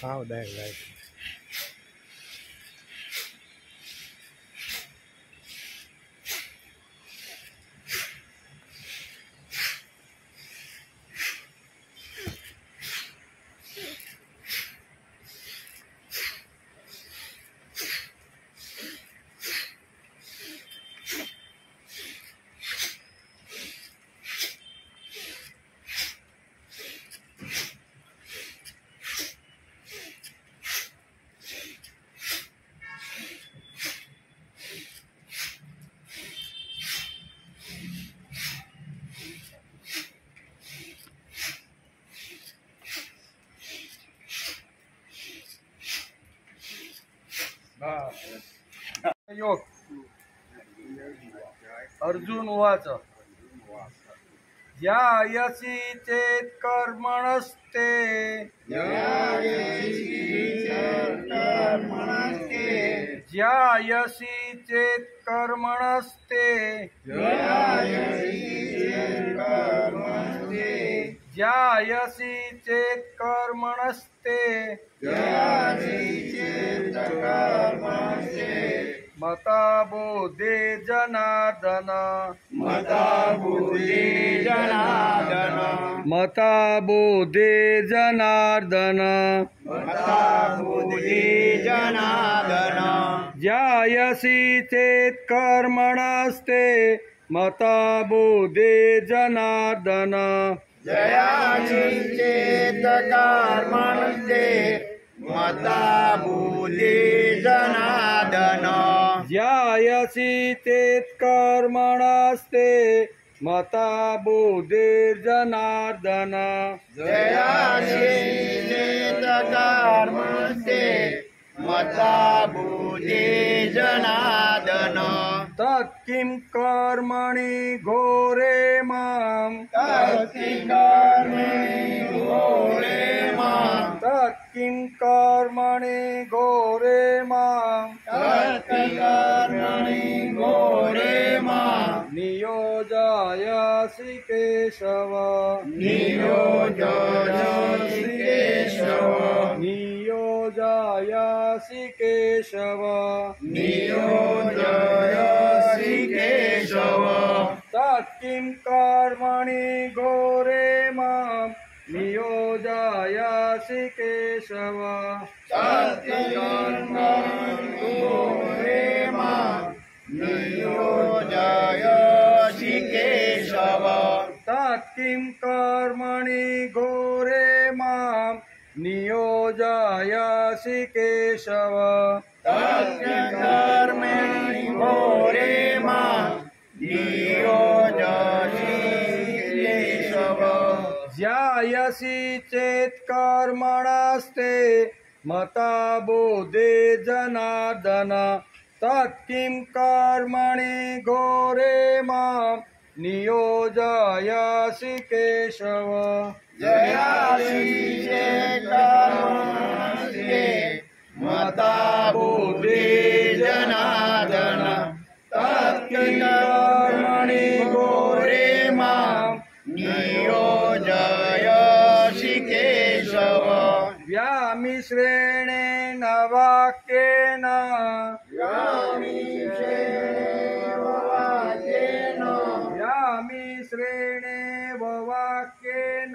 हाँ देख देख योग अर्जुन उवाच ध्यायसि चेत् कर्मणस्ते ध्यायसि चेत् कर्मणस्ते ध्यायसि चेत् कर्मणस्ते मता बुद्धि जनार्दन मता बुद्धि जनार्दन मता बुद्धि जनार्दन मता बुद्धि जनार्दन ध्यायसि चेत् कर्मणस्ते मता बुद्धि जनार्दन ध्यायसि चेत् कर्मणस्ते मता बुद्धि जनार्दन ध्यायसि चेत् कर्मणस्ते मता बुद्धि जनार्दन ध्यायसि चेत् कर्मणस्ते मता बुद्धि जनार्दन तत्किं कर्मणि घोरे मां तत्किं कर्मणि घोरे मां तत्किं कर्मणि घोरे मां तत्किं कर्मणि घोरे मां नियोजयसि केशव नियोजयसि केशव नियोजयसि केशव नियोजयसि केशव तत्किं कर्मणि घोरे मां नियोजयसि केशव तत्किं कर्मणि घोरे मां नियोजयसि केशव तत्किं कर्मणि घोरे मां नियोजयसि केशव तत्किं कर्मणि घोरे मां नियोजयसि केशव ध्यायसि चेत् कर्मणस्ते मता बुद्धि जनार्दन तत्किं कर्मणि घोरे मां नियोजयसि केशव ध्यायसि चेत् कर्मणस्ते मता बुद्धि जनार्दन तत्किं कर्मणि घोरे मां नियोजयसि केशव व्यामिश्रेणेन वाक्येन व्यामिश्रेणेव वाक्येन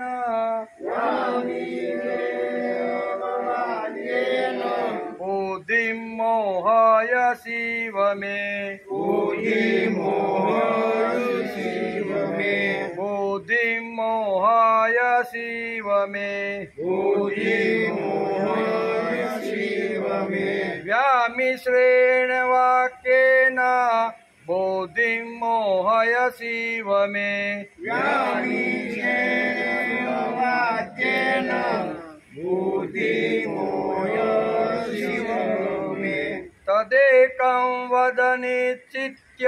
बुद्धिं मोहयसीव मे बुद्धिं मोहयसीव मे बुद्धिं मोहयसीव मे बुद्धिं मोहयसीव मे व्यामिश्रेण वाक्येन बुद्धिं मोहयसीव मे व्यामिश्रेण वाक्येन बुद्धिं मोहयसीव मे तदेकं वद निश्चित्य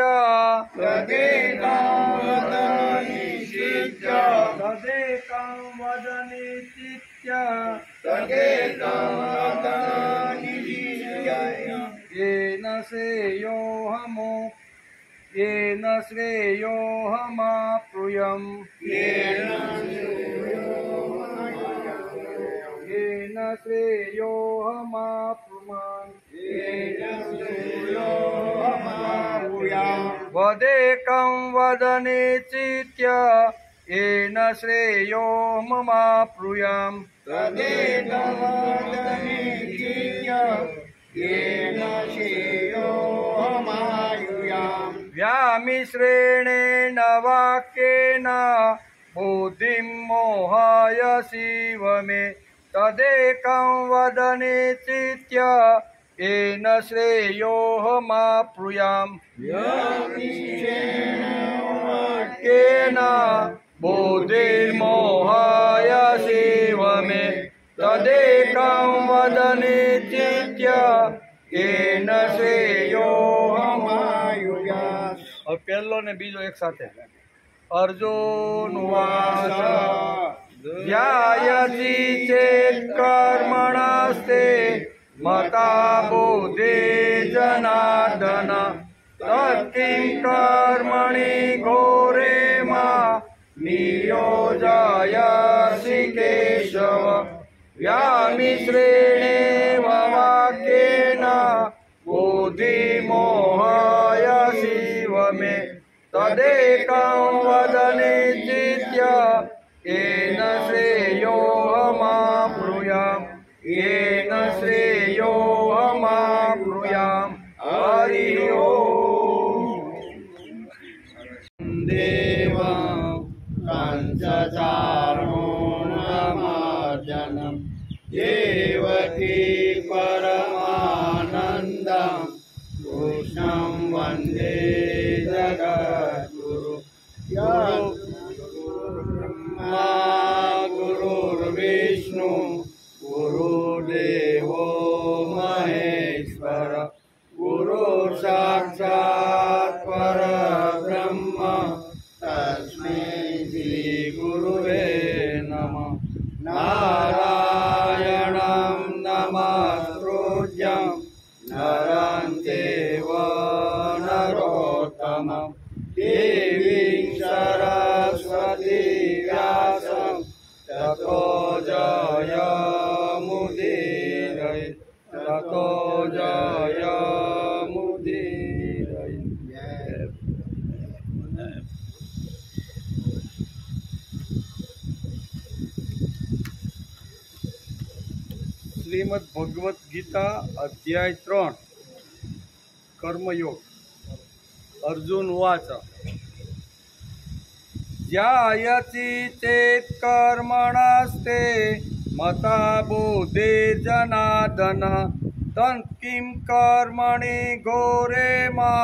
तदेकं वद निश्चित्य तदेकं वद निश्चित्य तदेकं वद निश्चित्य येन श्रेयोऽहमाप्नुयम् येन श्रेयोऽहमाप्नुयाम् श्रेयोऽहमाप्नुयाम् वदेकं वदनिचित्य येन श्रेयोऽहमाप्नुयाम् तदेकं वदनिचित्य येन श्रेयोऽहमाप्नुयाम् व्यामिश्रेणेन वाक्येन बुद्धिं मोहाय शिव मे तदेकं वदनिचित्य येन श्रेयोऽहमाप्नुयाम् वाक्येन बुद्धिर्मोहाय शिव मे तदेकं वदनिचित्य येन श्रेयोऽहमाप्नुयाम्। अब पहलो ने बीजो एक साथे अर्जुन उवाच ध्यायति चेत् कर्मणस्ते मता बुद्धि जनार्दन तत्किं कर्मणि घोरे मा नियोजयसि केशव व्यामिश्रेणेव वाक्येन बुद्धिमोहाय शिव मे तदेकं वदनिचित्य येन श्रेयोऽहमाप्नुयाम् येन श्रेयोऽहमाप्नुयाम्। हरि ओम्। देवं कंसचारूणमार्जनं देवकी परमानन्दं कृष्णं वन्दे जगद्गुरु ब्रह्मा गुरुर्विष्णु गुरुदेवो महेश्वर गुरुः साक्षात् परब्रह्म तस्मै श्रीगुरुवे नमः। नारायणं नमस्कृत्यं नरं चैव नरोत्तमं देवीं सरस्वतीं व्यासं ततो जयमुदीरये ततो जयमुदीरये। श्रीमद् भगवत गीता अध्याय 3 कर्मयोग। अर्जुन उवाच ध्यायति चेत् कर्मणस्ते मता बुद्धिर्जनार्दन तत्किं कर्मणि घोरे मा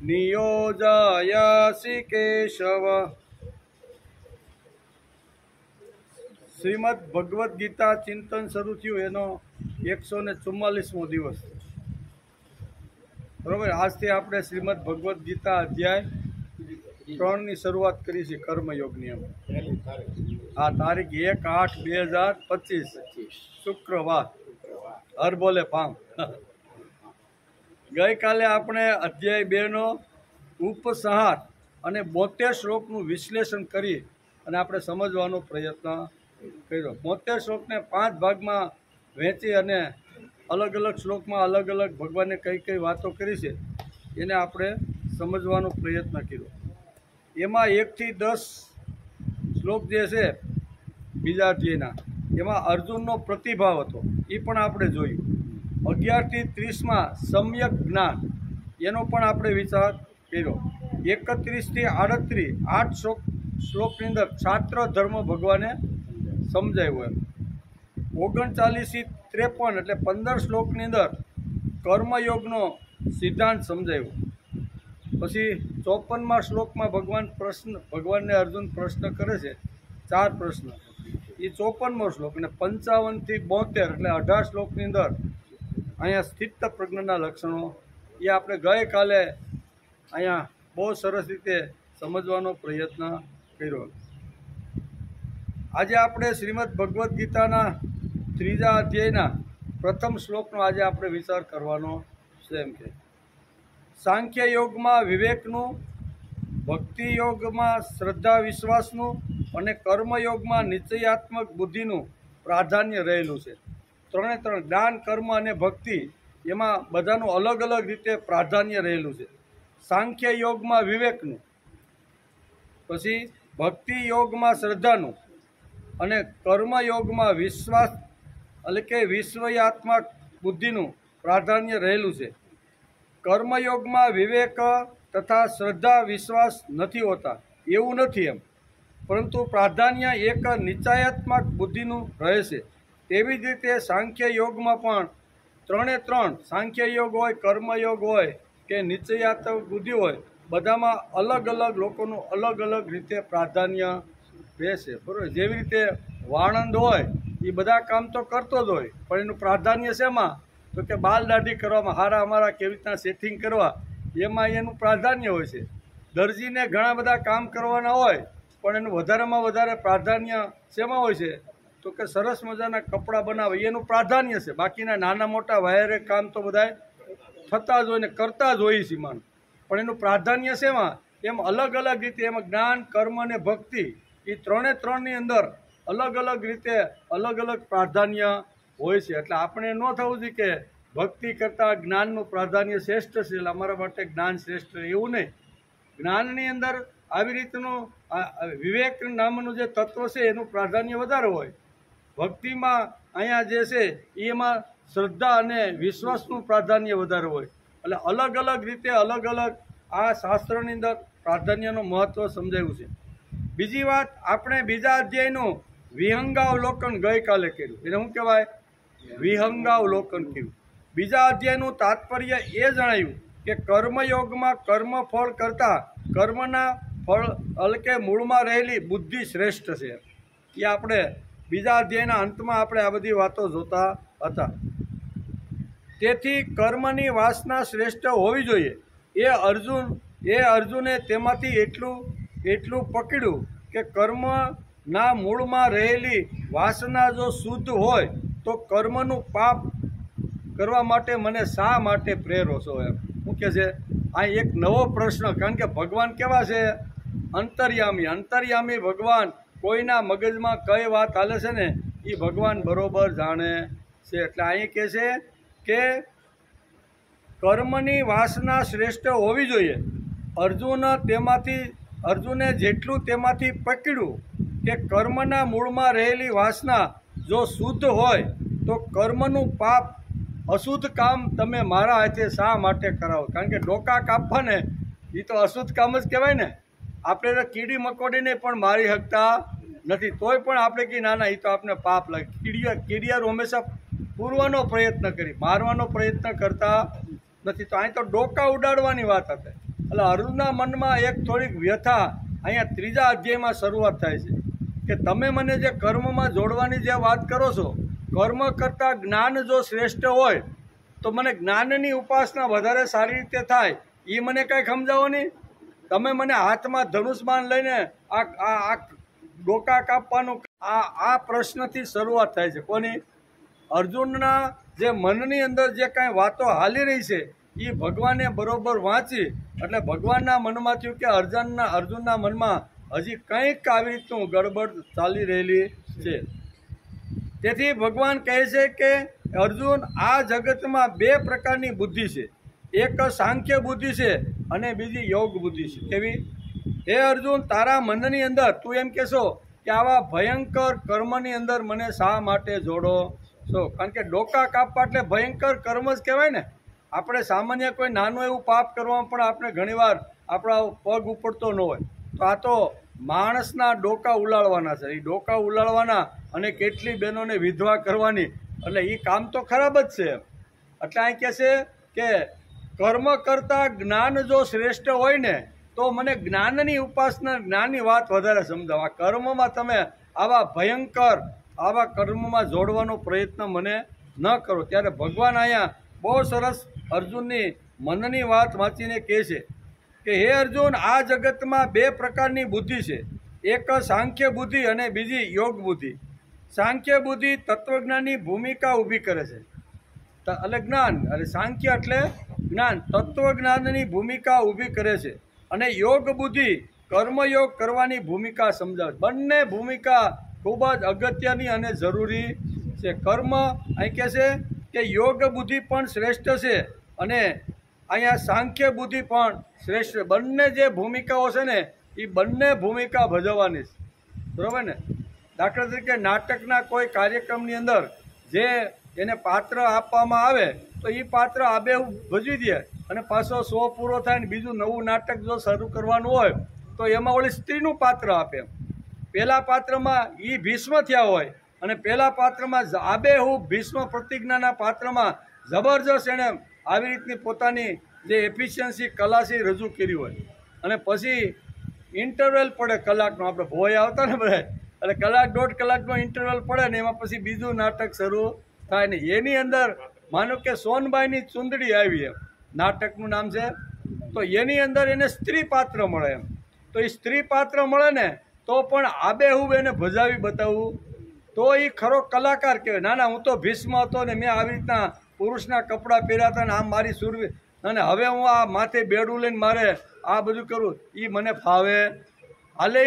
नियोजयसि केशव। શ્રીમદ ભગવદ્ ગીતા ચિંતન શરૂ થયું એનો 144મો દિવસ, બરાબર। આજથી આપણે શ્રીમદ ભગવદ્ ગીતા અધ્યાય 3ની શરૂઆત કરી છે કર્મયોગની। આ તારીખ 1/8/2025 શુક્રવાર। હર બોલે પાંગ। ગઈકાલે આપણે અધ્યાય 2નો ઉપસંહાર અને 72 શ્લોકનું વિશ્લેષણ કરી અને આપણે સમજવાનો પ્રયત્ન કર્યો। 72 શ્લોકને 5 ભાગમાં વહેંચી અને અલગ અલગ શ્લોકમાં અલગ અલગ ભગવાને કઈ કઈ વાતો કરી છે એને આપણે સમજવાનો પ્રયત્ન કર્યો। એમાં 1 થી 10 શ્લોક જે છે બીજા અધ્યાયના, એમાં અર્જુનનો પ્રતિભાવ હતો, એ પણ આપણે જોયું। 11 થી 30માં સમ્યક જ્ઞાન, એનો પણ આપણે વિચાર કર્યો। 31 થી 38 8 શ્લોકની અંદર છાત્ર ધર્મ ભગવાને સમજાવ્યો એમ। 39 થી 53 એટલે 15 શ્લોકની અંદર કર્મયોગનો સિદ્ધાંત સમજાવ્યો। પછી 54મા શ્લોકમાં ભગવાનને અર્જુન પ્રશ્ન કરે છે, 4 પ્રશ્ન, એ 54મો શ્લોક। અને 55 થી 72 એટલે 18 શ્લોકની અંદર અહીંયા સ્થિત પ્રજ્ઞાના લક્ષણો, એ આપણે ગઈકાલે અહીંયા બહુ સરસ રીતે સમજવાનો પ્રયત્ન કર્યો। આજે આપણે શ્રીમદ ભગવદ્ ગીતાના 3જા અધ્યાયના પ્રથમ શ્લોકનો આજે આપણે વિચાર કરવાનો છે। એમ કે સાંખ્ય યોગમાં વિવેકનું, ભક્તિ યોગમાં શ્રદ્ધા વિશ્વાસનું અને કર્મયોગમાં નિશ્ચયાત્મક બુદ્ધિનું પ્રાધાન્ય રહેલું છે। ત્રણે ત્રણ જ્ઞાન, કર્મ અને ભક્તિ એમાં બધાનું અલગ અલગ રીતે પ્રાધાન્ય રહેલું છે. સાંખ્ય યોગમાં વિવેકનું, પછી ભક્તિ યોગમાં શ્રદ્ધાનું અને કર્મયોગમાં વિશ્વાસ એટલે કે વિશ્વયાત્મક બુદ્ધિનું પ્રાધાન્ય રહેલું છે. કર્મયોગમાં વિવેક તથા શ્રદ્ધા વિશ્વાસ નથી હોતા એવું નથી એમ, પરંતુ પ્રાધાન્ય એક નિશ્ચયાત્મક બુદ્ધિનું રહે છે. તેવી જ રીતે સાંખ્ય યોગમાં પણ ત્રણે ત્રણ સાંખ્ય યોગ હોય, કર્મયોગ હોય કે નિશ્ચયાત્મક બુદ્ધિ હોય, બધામાં અલગ અલગ લોકોનું અલગ અલગ રીતે પ્રાધાન્ય રહેશે. બરાબર. જેવી રીતે વાણંદ હોય એ બધા કામ તો કરતો જ હોય, પણ એનું પ્રાધાન્ય શેમાં? તો કે બાલ દાઢી કરવામાં, હારા અમારા કેવી રીતના સેટિંગ કરવા, એમાં એનું પ્રાધાન્ય હોય છે. દરજીને ઘણા બધા કામ કરવાના હોય, પણ એનું વધારેમાં વધારે પ્રાધાન્ય શેમાં હોય છે? તો કે સરસ મજાના કપડાં બનાવે એનું પ્રાધાન્ય છે. બાકીના નાના મોટા વાયરે કામ તો બધા થતા જ હોય ને કરતા જ હોય છે માણસ, પણ એનું પ્રાધાન્ય શેમાં? એમ અલગ અલગ રીતે એમાં જ્ઞાન, કર્મ અને ભક્તિ એ ત્રણે ત્રણની અંદર અલગ અલગ રીતે અલગ અલગ પ્રાધાન્ય હોય છે. એટલે આપણે ન થવું જોઈએ કે ભક્તિ કરતાં જ્ઞાનનું પ્રાધાન્ય શ્રેષ્ઠ છે એટલે અમારા માટે જ્ઞાન શ્રેષ્ઠ, એવું નહીં. જ્ઞાનની અંદર આવી રીતનું વિવેક નામનું જે તત્વ છે એનું પ્રાધાન્ય વધારે હોય. ભક્તિમાં અહીંયા જે છે એમાં શ્રદ્ધા અને વિશ્વાસનું પ્રાધાન્ય વધારે હોય. એટલે અલગ અલગ રીતે અલગ અલગ આ શાસ્ત્રની અંદર પ્રાધાન્યનું મહત્ત્વ સમજાવ્યું છે. બીજી વાત, આપણે બીજા અધ્યાયનું વિહંગાવલોકન ગઈકાલે કર્યું. એને શું કહેવાય? વિહંગાવલોકન કર્યું. બીજા અધ્યાયનું તાત્પર્ય એ જણાવ્યું કે કર્મયોગમાં કર્મફળ કરતાં કર્મના ફળ એટલે કે મૂળમાં રહેલી બુદ્ધિ શ્રેષ્ઠ છે. એ આપણે બીજા અધ્યાયના અંતમાં આપણે આ બધી વાતો જોતા હતા. તેથી કર્મની વાસના શ્રેષ્ઠ હોવી જોઈએ. એ અર્જુને તેમાંથી એટલું પકડ્યું કે કર્મના મૂળમાં રહેલી વાસના જો શુદ્ધ હોય તો કર્મનું પાપ કરવા માટે મને શા માટે પ્રેરો છો? એમ શું કહે છે? આ એક નવો પ્રશ્ન, કારણ કે ભગવાન કેવા છે? અંતર્યામી ભગવાન. કોઈના મગજમાં કઈ વાત હાલે છે ને એ ભગવાન બરોબર જાણે છે. એટલે અહીં કહે છે કે કર્મની વાસના શ્રેષ્ઠ હોવી જોઈએ. અર્જુને જેટલું તેમાંથી પકડ્યું કે કર્મના મૂળમાં રહેલી વાસના જો શુદ્ધ હોય તો કર્મનું પાપ અશુદ્ધ કામ તમે મારા હાથે શા માટે કરાવો? કારણ કે ડોકા કાપવા ને એ તો અશુદ્ધ કામ જ કહેવાય ને. આપણે તો કીડી મકોડીને પણ મારી શકતા નથી, તોય પણ આપણે કે ના એ તો આપણે પાપ લાગે. કીડિયારો હંમેશા પૂરવાનો પ્રયત્ન કરી, મારવાનો પ્રયત્ન કરતા નથી. તો અહીં તો ડોકા ઉડાડવાની વાત હતી. એટલે અર્જુનના મનમાં એક થોડીક વ્યથા અહીંયા ત્રીજા અધ્યાયમાં શરૂઆત થાય છે કે તમે મને જે કર્મમાં જોડવાની જે વાત કરો છો, કર્મ કરતાં જ્ઞાન જો શ્રેષ્ઠ હોય તો મને જ્ઞાનની ઉપાસના વધારે સારી રીતે થાય એ મને કંઈ સમજાવો નહીં. તમે મને હાથમાં ધનુષબાણ લઈને આ ડોકા કાપવાનું આ પ્રશ્નથી શરૂઆત થાય છે. કોની? અર્જુનના જે મનની અંદર જે કાંઈ વાતો હાલી રહી છે એ ભગવાને બરોબર વાંચી, એટલે ભગવાનના મનમાં થયું કે અર્જુનના મનમાં હજી કંઈક આવી રીતનું ગડબડ ચાલી રહેલી છે. તેથી ભગવાન કહે છે કે અર્જુન, આ જગતમાં બે પ્રકારની બુદ્ધિ છે. એક સાંખ્ય બુદ્ધિ છે અને બીજી યોગ બુદ્ધિ છે. કેવી? હે અર્જુન, તારા મનની અંદર તું એમ કહેશો કે આવા ભયંકર કર્મની અંદર મને શા માટે જોડો છો? કારણ કે ડોકા કાપવા એટલે ભયંકર કર્મ જ કહેવાય ને. આપણે સામાન્ય કોઈ નાનું એવું પાપ કરવામાં પણ આપણે ઘણીવાર આપણા પગ ઉપડતો ન હોય, તો આ તો માણસના ડોકા ઉલાળવાના છે. એ ડોકા ઉલાળવાના અને કેટલી બહેનોને વિધવા કરવાની, એટલે એ કામ તો ખરાબ જ છે. એટલે અહીં કહે છે કે કર્મ કરતાં જ્ઞાન જો શ્રેષ્ઠ હોય ને તો મને જ્ઞાનની ઉપાસના, જ્ઞાનની વાત વધારે સમજાવો. આ કર્મમાં તમે આવા ભયંકર આવા કર્મમાં જોડવાનો પ્રયત્ન મને ન કરો. ત્યારે ભગવાન અહીંયા બહુ સરસ અર્જુનની મનની વાત વાંચીને કહે છે કે હે અર્જુન, આ જગતમાં બે પ્રકારની બુદ્ધિ છે. એક સાંખ્ય બુદ્ધિ અને બીજી યોગ બુદ્ધિ. સાંખ્ય બુદ્ધિ તત્વજ્ઞાનની ભૂમિકા ઊભી કરે છે. એટલે જ્ઞાન, અને સાંખ્ય એટલે જ્ઞાન, તત્વજ્ઞાનની ભૂમિકા ઊભી કરે છે. અને યોગ બુદ્ધિ કર્મયોગ કરવાની ભૂમિકા સમજાવે. બંને ભૂમિકા ખૂબ જ અગત્યની અને જરૂરી છે. કર્મ અહીં કહે છે કે યોગ બુદ્ધિ પણ શ્રેષ્ઠ છે અને અહીંયા સાંખ્ય બુદ્ધિ પણ શ્રેષ્ઠ. બંને જે ભૂમિકાઓ છે ને એ બંને ભૂમિકા ભજવવાની છે, બરાબર ને. દાખલા તરીકે નાટકના કોઈ કાર્યક્રમની અંદર જે એને પાત્ર આપવામાં આવે તો એ પાત્ર આબેહૂબ ભજવી દે અને પાછો શો પૂરો થાય ને બીજું નવું નાટક જો શરૂ કરવાનું હોય તો એમાં ઓલી સ્ત્રીનું પાત્ર આપે. પહેલા પાત્રમાં એ ભીષ્મ થયા હોય અને પહેલા પાત્રમાં આબેહૂબ ભીષ્મ પ્રતિજ્ઞાના પાત્રમાં જબરજસ્ત એણે આવી રીતની પોતાની જે એફિશિયન્સી કલા છે એ રજૂ કરી હોય અને પછી ઇન્ટરવેલ પડે કલાકનો, આપણે ભોય આવતા ને બધા એટલે કલાક દોઢ કલાકનો ઇન્ટરવેલ પડે ને એમાં પછી બીજું નાટક શરૂ થાય ને એની અંદર માનો કે સોનબાઈની ચૂંદડી આવી એમ નાટકનું નામ છે, તો એની અંદર એને સ્ત્રી પાત્ર મળે એમ. તો એ સ્ત્રી પાત્ર મળે ને તો પણ આબેહૂબ એને ભજાવી બતાવવું તો એ ખરો કલાકાર કહેવાય. ના ના, હું તો ભીષ્મ હતો ને મેં આવી રીતના પુરુષના કપડાં પહેર્યા હતા ને આમ મારી સુરવી અને હવે હું આ માથે બેડું લઈને મારે આ બધું કરું એ મને ફાવે હાલે.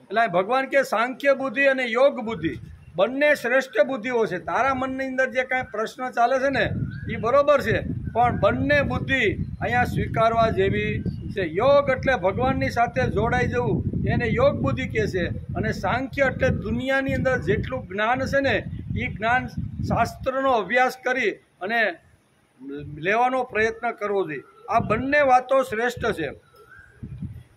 એટલે ભગવાન કે સાંખ્ય બુદ્ધિ અને યોગ બુદ્ધિ બંને શ્રેષ્ઠ બુદ્ધિઓ છે. તારા મનની અંદર જે કાંઈ પ્રશ્ન ચાલે છે ને એ બરોબર છે પણ બંને બુદ્ધિ અહીંયા સ્વીકારવા જેવી છે. યોગ એટલે ભગવાનની સાથે જોડાઈ જવું એને યોગ બુદ્ધિ કહે છે અને સાંખ્ય એટલે દુનિયાની અંદર જેટલું જ્ઞાન છે ને એ જ્ઞાન શાસ્ત્રનો અભ્યાસ કરી અને લેવાનો પ્રયત્ન કરવો જોઈએ. આ બંને વાતો શ્રેષ્ઠ છે.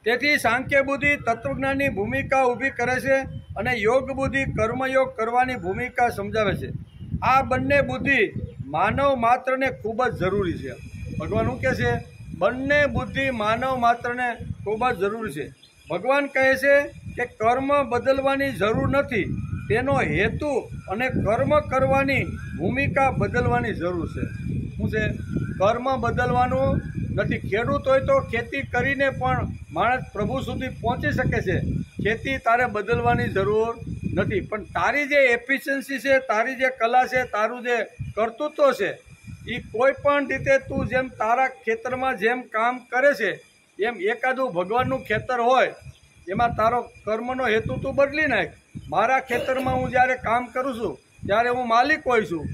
તેથી સાંખ્ય બુદ્ધિ તત્વજ્ઞાનની ભૂમિકા ઊભી કરે છે અને યોગ બુદ્ધિ કર્મયોગ કરવાની ભૂમિકા સમજાવે છે. આ બંને બુદ્ધિ માનવ માત્રને ખૂબ જ જરૂરી છે. ભગવાન શું કહે છે? બંને બુદ્ધિ માનવ માત્રને ખૂબ જ જરૂરી છે. ભગવાન કહે છે કે કર્મ બદલવાની જરૂર નથી, તેનો હેતુ અને કર્મ કરવાની ભૂમિકા બદલવાની જરૂર છે. શું છે? કર્મ બદલવાનું નથી. ખેડૂત હોય તો ખેતી કરીને પણ માણસ પ્રભુ સુધી પહોંચી શકે છે. ખેતી તારે બદલવાની જરૂર નથી, પણ તારી જે એફિશિયન્સી છે, તારી જે કલા છે, તારું જે કર્તૃત્વ છે એ કોઈ પણ રીતે તું જેમ તારા ખેતરમાં જેમ કામ કરે છે એમ એકાદું ભગવાનનું ખેતર હોય એમાં તારો કર્મનો હેતુ તું બદલી નાખ. મારા ખેતરમાં હું જ્યારે કામ કરું છું ત્યારે હું માલિક હોય છું,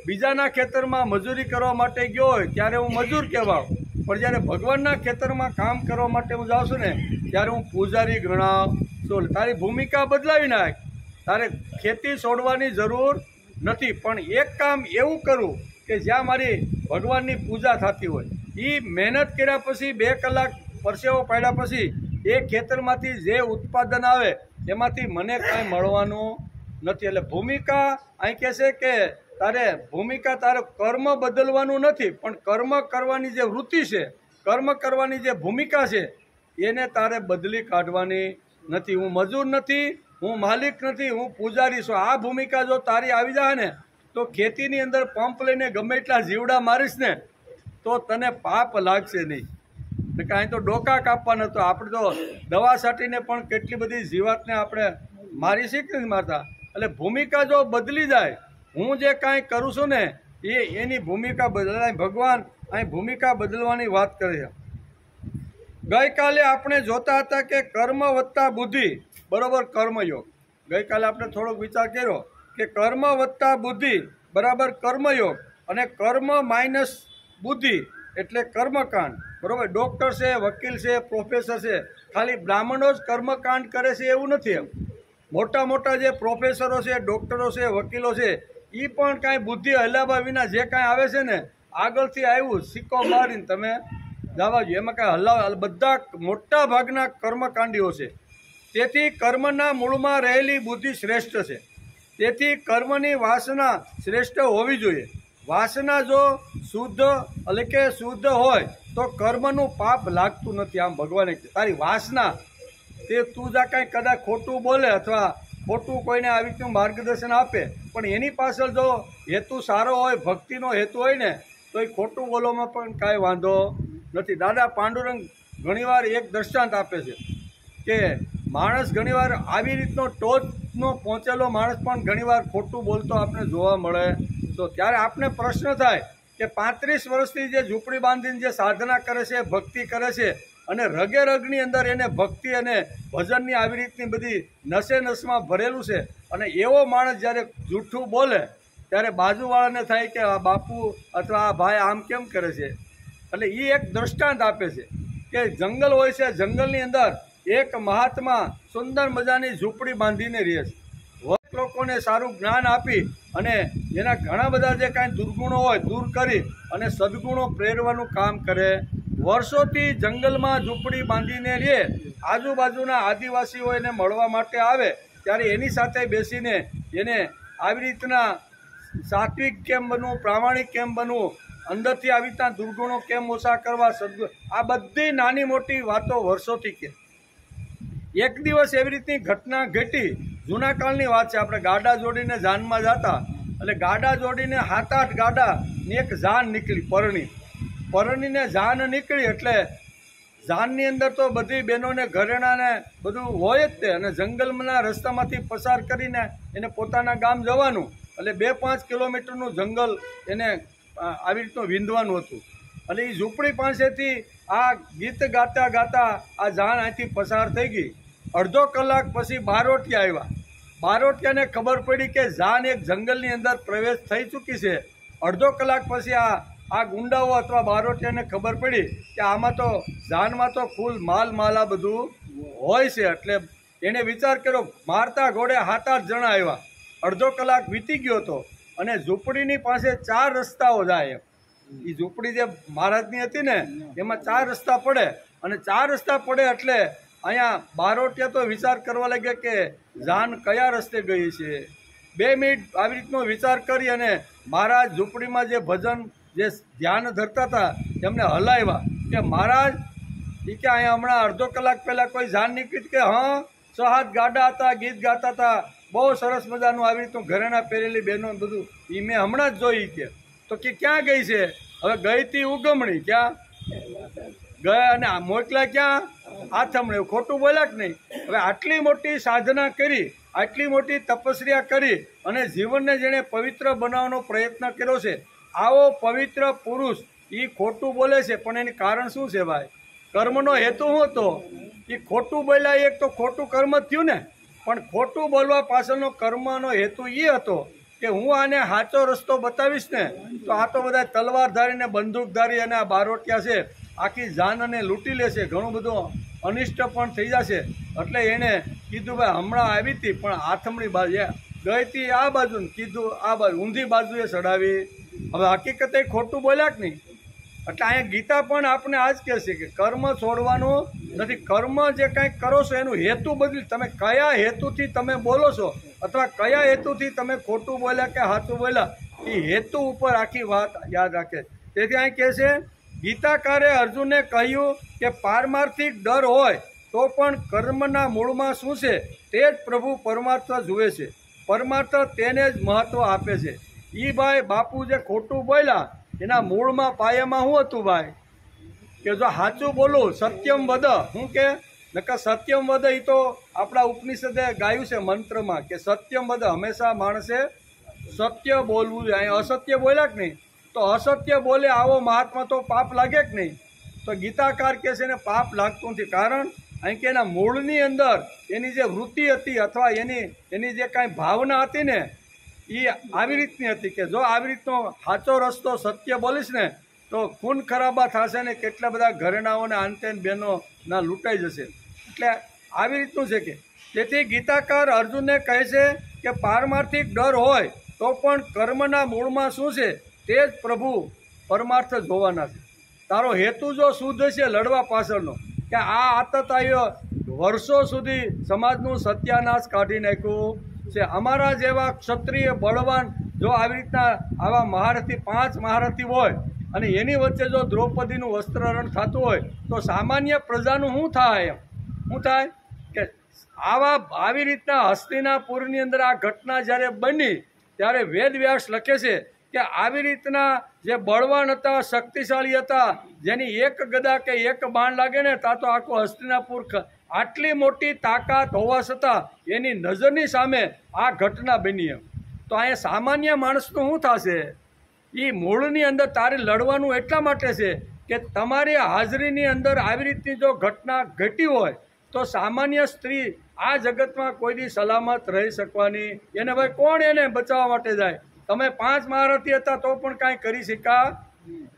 બીજાના ખેતરમાં મજૂરી કરવા માટે ગયો હોય ત્યારે હું મજૂર કહેવાઉં, પણ જ્યારે ભગવાનના ખેતરમાં કામ કરવા માટે હું જાઉં છું ને ત્યારે હું પૂજારી ગણાવ છું. તારી ભૂમિકા બદલાવી નાખ. તારે ખેતી છોડવાની જરૂર નથી, પણ એક કામ એવું કરું કે જ્યાં મારી ભગવાનની પૂજા થતી હોય. એ મહેનત કર્યા પછી 2 કલાક પરસેવો પાડ્યા પછી એ ખેતરમાંથી જે ઉત્પાદન આવે એમાંથી મને કાંઈ મળવાનું નથી. એટલે ભૂમિકા અહીં કહે છે કે તારે ભૂમિકા તારે કર્મ બદલવાનું નથી, પણ કર્મ કરવાની જે વૃત્તિ છે, કર્મ કરવાની જે ભૂમિકા છે એને તારે બદલી કાઢવાની નથી. હું મજૂર નથી, હું માલિક નથી, હું પૂજારી છું. આ ભૂમિકા જો તારી આવી જાય ને તો ખેતીની અંદર પંપ લઈને ગમે એટલા જીવડા મારીશ ને તો તને પાપ લાગશે નહીં. કાંઈ તો ડોકા કાપવાના તો આપણે તો દવા છાંટીને પણ કેટલી બધી જીવાતને આપણે મારી શીખી નથી મારતા. એટલે ભૂમિકા જો બદલી જાય, હું જે કાંઈ કરું છું ને એની ભૂમિકા બદલાય. ભગવાન અહીં ભૂમિકા બદલવાની વાત કરે છે. ગઈકાલે આપણે જોતા હતા કે કર્મ વત્તા બુદ્ધિ બરાબર કર્મયોગ. ગઈકાલે આપણે થોડોક વિચાર કર્યો કે કર્મ વત્તા બુદ્ધિ બરાબર કર્મયોગ અને કર્મ માઇનસ બુદ્ધિ એટલે કર્મકાંડ. બરાબર, ડૉક્ટર છે, વકીલ છે, પ્રોફેસર છે, ખાલી બ્રાહ્મણો જ કર્મકાંડ કરે છે એવું નથી. એમ મોટા મોટા જે પ્રોફેસરો છે, ડૉક્ટરો છે, વકીલો છે એ પણ કાંઈ બુદ્ધિ હલાવ્યા વિના જે કાંઈ આવે છે ને આગળથી આવ્યું સિક્કો મારીને તમે જવા જોઈએ, એમાં કાંઈ હલાવ બધા મોટા ભાગના કર્મકાંડીઓ છે. તેથી કર્મના મૂળમાં રહેલી બુદ્ધિ શ્રેષ્ઠ છે. તેથી કર્મની વાસના શ્રેષ્ઠ હોવી જોઈએ. વાસના જો શુદ્ધ એટલે કે શુદ્ધ હોય તો કર્મનું પાપ લાગતું નથી. આમ ભગવાને તારી વાસના તે તું જા કાંઈ કદાચ ખોટું બોલે અથવા ખોટું કોઈને આવી રીતનું માર્ગદર્શન આપે પણ એની પાછળ જો હેતુ સારો હોય, ભક્તિનો હેતુ હોય ને તો એ ખોટું બોલવામાં પણ કાંઈ વાંધો નથી. દાદા પાંડુરંગ ઘણીવાર એક દ્રષ્ટાંત આપે છે કે માણસ ઘણીવાર આવી રીતનો ટોચનો પહોંચેલો માણસ પણ ઘણીવાર ખોટું બોલતો આપણે જોવા મળે. તો ત્યારે આપણે પ્રશ્ન થાય કે 35 વર્ષથી જે ઝૂંપડી બાંધીને જે સાધના કરે છે, ભક્તિ કરે છે અને રગે રગની અંદર એને ભક્તિ અને ભજનની આવી રીતની બધી નસે નસમાં ભરેલું છે અને એવો માણસ જ્યારે જૂઠું બોલે ત્યારે બાજુવાળાને થાય કે આ બાપુ અથવા આ ભાઈ આમ કેમ કરે છે. એટલે એ એક દૃષ્ટાંત આપે છે કે જંગલ હોય છે, જંગલની અંદર એક મહાત્મા સુંદર મજાની ઝૂંપડી બાંધીને રહે છે. લોકોને સારું જ્ઞાન આપી અને એના ઘણા બધા જે કાંઈ દુર્ગુણો હોય દૂર કરી અને સદગુણો પ્રેરવાનું કામ કરે. વર્ષોથી જંગલમાં ઝૂંપડી બાંધીને રહે, આજુબાજુના આદિવાસીઓ એને મળવા માટે આવે ત્યારે એની સાથે બેસીને એને આવી રીતના સાત્વિક કેમ બનવું, પ્રામાણિક કેમ બનવું, અંદરથી આવી રીતના દુર્ગુણો કેમ ઓછા કરવા, આ બધી નાની મોટી વાતો વર્ષોથી કે. એક દિવસ એવી રીતની ઘટના ઘટી, જૂના કાળની વાત છે. આપણે ગાડા જોડીને જાનમાં જતા, એટલે ગાડા જોડીને 7-8 ગાડાની એક જાન નીકળી, પરણીને જાન નીકળી. એટલે જાનની અંદર તો બધી બહેનોને ઘરેણાને બધું હોય જ તે, અને જંગલના રસ્તામાંથી પસાર કરીને એને પોતાના ગામ જવાનું. એટલે 2-5 કિલોમીટરનું જંગલ એને આવી રીતનું વિંધવાનું હતું. એટલે એ ઝૂંપડી પાસેથી આ ગીત ગાતા ગાતા આ જાન અહીંથી પસાર થઈ ગઈ. અડધો કલાક પછી બારોટિયા આવ્યા. બારોટિયાને ખબર પડી કે જાન એક જંગલની અંદર પ્રવેશ થઈ ચૂકી છે. અડધો કલાક પછી આ ગુંડાઓ અથવા બારોટિયાને ખબર પડી કે આમાં તો જાનમાં તો ફૂલ માલ બધું હોય છે. એટલે એણે વિચાર કર્યો, મારતા ઘોડે 7-8 જણા આવ્યા. અડધો કલાક વીતી ગયો હતો અને ઝૂંપડીની પાસે 4 રસ્તાઓ જાય. એ ઝૂંપડી જે મહારાજની હતી ને એમાં 4 રસ્તા પડે, અને 4 રસ્તા પડે એટલે અહીંયા બારોટિયા તો વિચાર કરવા લાગ્યા કે જાન કયા રસ્તે ગઈ છે. 2 મિનિટ આવી રીતનો વિચાર કરી અને મહારાજ ઝૂંપડીમાં જે ભજન જે ધ્યાન ધરતા હતા એમને હલાવ્યા કે મહારાજ એ કે અહીંયા હમણાં અડધો કલાક પહેલાં કોઈ જાન નીકળી કે 6-7 ગાડા હતા, ગીત ગાતા હતા, બહુ સરસ મજાનું આવી રીતનું ઘરેણા પહેરેલી બહેનો બધું એ મેં હમણાં જ જોઈ કે. તો કે ક્યાં ગઈ છે? હવે ગઈ હતી ઉગમણી, ક્યાં ગયા અને મોકલા ક્યાં આથમણે. ખોટું બોલ્યા કે નહીં? હવે આટલી મોટી સાધના કરી, આટલી મોટી તપસ્યા કરી અને જીવનને જેણે પવિત્ર બનાવવાનો પ્રયત્ન કર્યો છે, આવો પવિત્ર પુરુષ એ ખોટું બોલે છે. પણ એનું કારણ શું છે ભાઈ? કર્મનો હેતુ શું હતો? એ ખોટું બોલ્યા, એક તો ખોટું કર્મ થયું ને, પણ ખોટું બોલવા પાછળનો કર્મનો હેતુ એ હતો કે હું આને સાચો રસ્તો બતાવીશ ને તો આ તો બધા તલવારધારી ને બંદૂકધારી અને આ બારોટિયા છે આખી જાનને લૂંટી લેશે, ઘણું બધું અનિષ્ટ પણ થઈ જશે. એટલે એણે કીધું ભાઈ હમણાં આવી હતી પણ આથમણી બાજુ ગઈ હતી આ બાજુ, કીધું આ બાજુ ઊંધી બાજુએ ચડાવી. હવે હકીકતે ખોટું બોલ્યા કે નહીં? એટલે અહીંયા ગીતા પણ આપણે આ જ કહે છે કે કર્મ છોડવાનું નથી. કર્મ જે કંઈક કરો છો એનું હેતુ બદલી, તમે કયા હેતુથી તમે બોલો છો અથવા કયા હેતુથી તમે ખોટું બોલ્યા કે સાચું બોલ્યા, એ હેતુ ઉપર આખી વાત યાદ રાખે. તેથી અહીં કહે છે ગીતાકારે અર્જુનને કહ્યું કે પારમાર્થિક ડર હોય તો પણ કર્મના મૂળમાં શું છે તે જ પ્રભુ પરમાર્થ જુએ છે, પરમાર્થ તેને જ મહત્વ આપે છે. એ ભાઈ બાપુ જે ખોટું બોલ્યા એના મૂળમાં પાયામાં શું હતું ભાઈ? કે જો સાચું બોલું, સત્યમ વદ, શું કે નકર સત્યમ વદ એ તો આપણા ઉપનિષદે ગાયું છે મંત્રમાં કે સત્યમ વદ, હંમેશા માણસે સત્ય બોલવું જોઈએ. અહીં અસત્ય બોલ્યા કે નહીં? તો અસત્ય બોલે આવો મહાત્મા તો પાપ લાગે કે નહીં? તો ગીતાકાર કહે છે ને પાપ લાગતું નથી. કારણ અહીં કે એના મૂળની અંદર એની જે વૃત્તિ હતી અથવા એની જે કાંઈ ભાવના હતી ને એ આવી રીતની હતી કે જો આવી રીતનો સાચો રસ્તો સત્ય બોલીશ ને તો ખૂન ખરાબા થશે ને કેટલા બધા ઘરેણાઓને આંતે બહેનોના લૂંટાઈ જશે. એટલે આવી રીતનું છે કે તેથી ગીતાકાર અર્જુનને કહે છે કે પારમાર્થિક ડર હોય તો પણ કર્મના મૂળમાં શું છે તે જ પ્રભુ પરમાર્થ જોવાના છે. તારો હેતુ જો શુદ્ધ છે લડવા પાછળનો કે આ આતતાઈઓ વર્ષો સુધી સમાજનું સત્યાનાશ કાઢી નાખ્યું છે. અમારા જેવા ક્ષત્રિય બળવાન જો આવી રીતના આવા મહારથી 5 મહારથી હોય અને એની વચ્ચે જો દ્રૌપદીનું વસ્ત્રહરણ થતું હોય તો સામાન્ય પ્રજાનું શું થાય? શું થાય કે આવી રીતના હસ્તિનાપુરની અંદર આ ઘટના જ્યારે બની ત્યારે વેદવ્યાસ લખે છે કે આવી રીતના જે બળવાન હતા, શક્તિશાળી હતા, જેની એક ગદા કે એક બાણ લાગે ને તા તો આખું હસ્તિનાપુર, આટલી મોટી તાકાત હોવા છતાં એની નજરની સામે આ ઘટના બની. તો અહીંયા સામાન્ય માણસનું શું થશે? એ મૂળની અંદર તારે લડવાનું એટલા માટે છે કે તમારી હાજરીની અંદર આવી રીતની જો ઘટના ઘટી હોય તો સામાન્ય સ્ત્રી આ જગતમાં કોઈ દી સલામત રહી શકવાની. એને ભાઈ કોણ એને બચાવવા માટે જાય? તમે 5 મહારથી હતા તો પણ કાંઈ કરી શક્યા.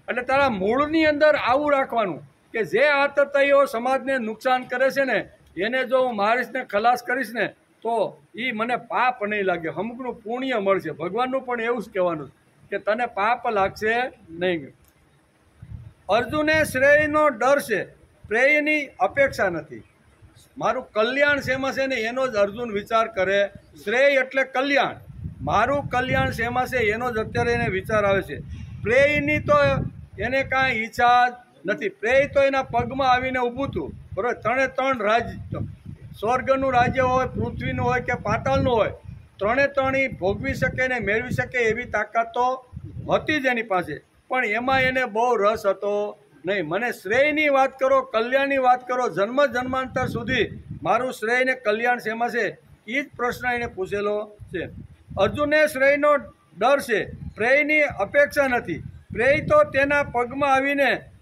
એટલે તારા મૂળની અંદર આવું રાખવાનું કે જે આતતાઈઓ સમાજને નુકસાન કરે છે ને એને જો હું મારીશ ને ખલાસ કરીશ ને તો એ મને પાપ નહીં લાગે, અમુકનું પુણ્ય મળશે. ભગવાનનું પણ એવું જ કહેવાનું કે તને પાપ લાગશે નહીં. અર્જુને શ્રેયનો ડર છે, પ્રેયની અપેક્ષા નથી. મારું કલ્યાણ શેમાં છે ને એનો જ અર્જુન વિચાર કરે. શ્રેય એટલે કલ્યાણ, મારું કલ્યાણ શેમાં છે એનો જ અત્યારે એને વિચાર આવે છે. પ્રેયની તો એને કાંઈ ઈચ્છા નથી. પ્રેય તો એના પગમાં આવીને ઊભું હતું, બરાબર. 3 રાજ્ય, સ્વર્ગનું રાજ્ય હોય, પૃથ્વીનું હોય કે પાતાળનું હોય, 3 ભોગવી શકે ને મેળવી શકે એવી તાકાત તો હતી જ એની પાસે. પણ એમાં એને બહુ રસ હતો નહીં. મને શ્રેયની વાત કરો, કલ્યાણની વાત કરો, જન્મ જન્માંતર સુધી મારું શ્રેય ને કલ્યાણ શેમાં છે એ જ પ્રશ્ન એને પૂછેલો છે. અર્જુનને શ્રેયનો ડર છે, પ્રેયની અપેક્ષા નથી. પ્રેય તો તેના પગમાં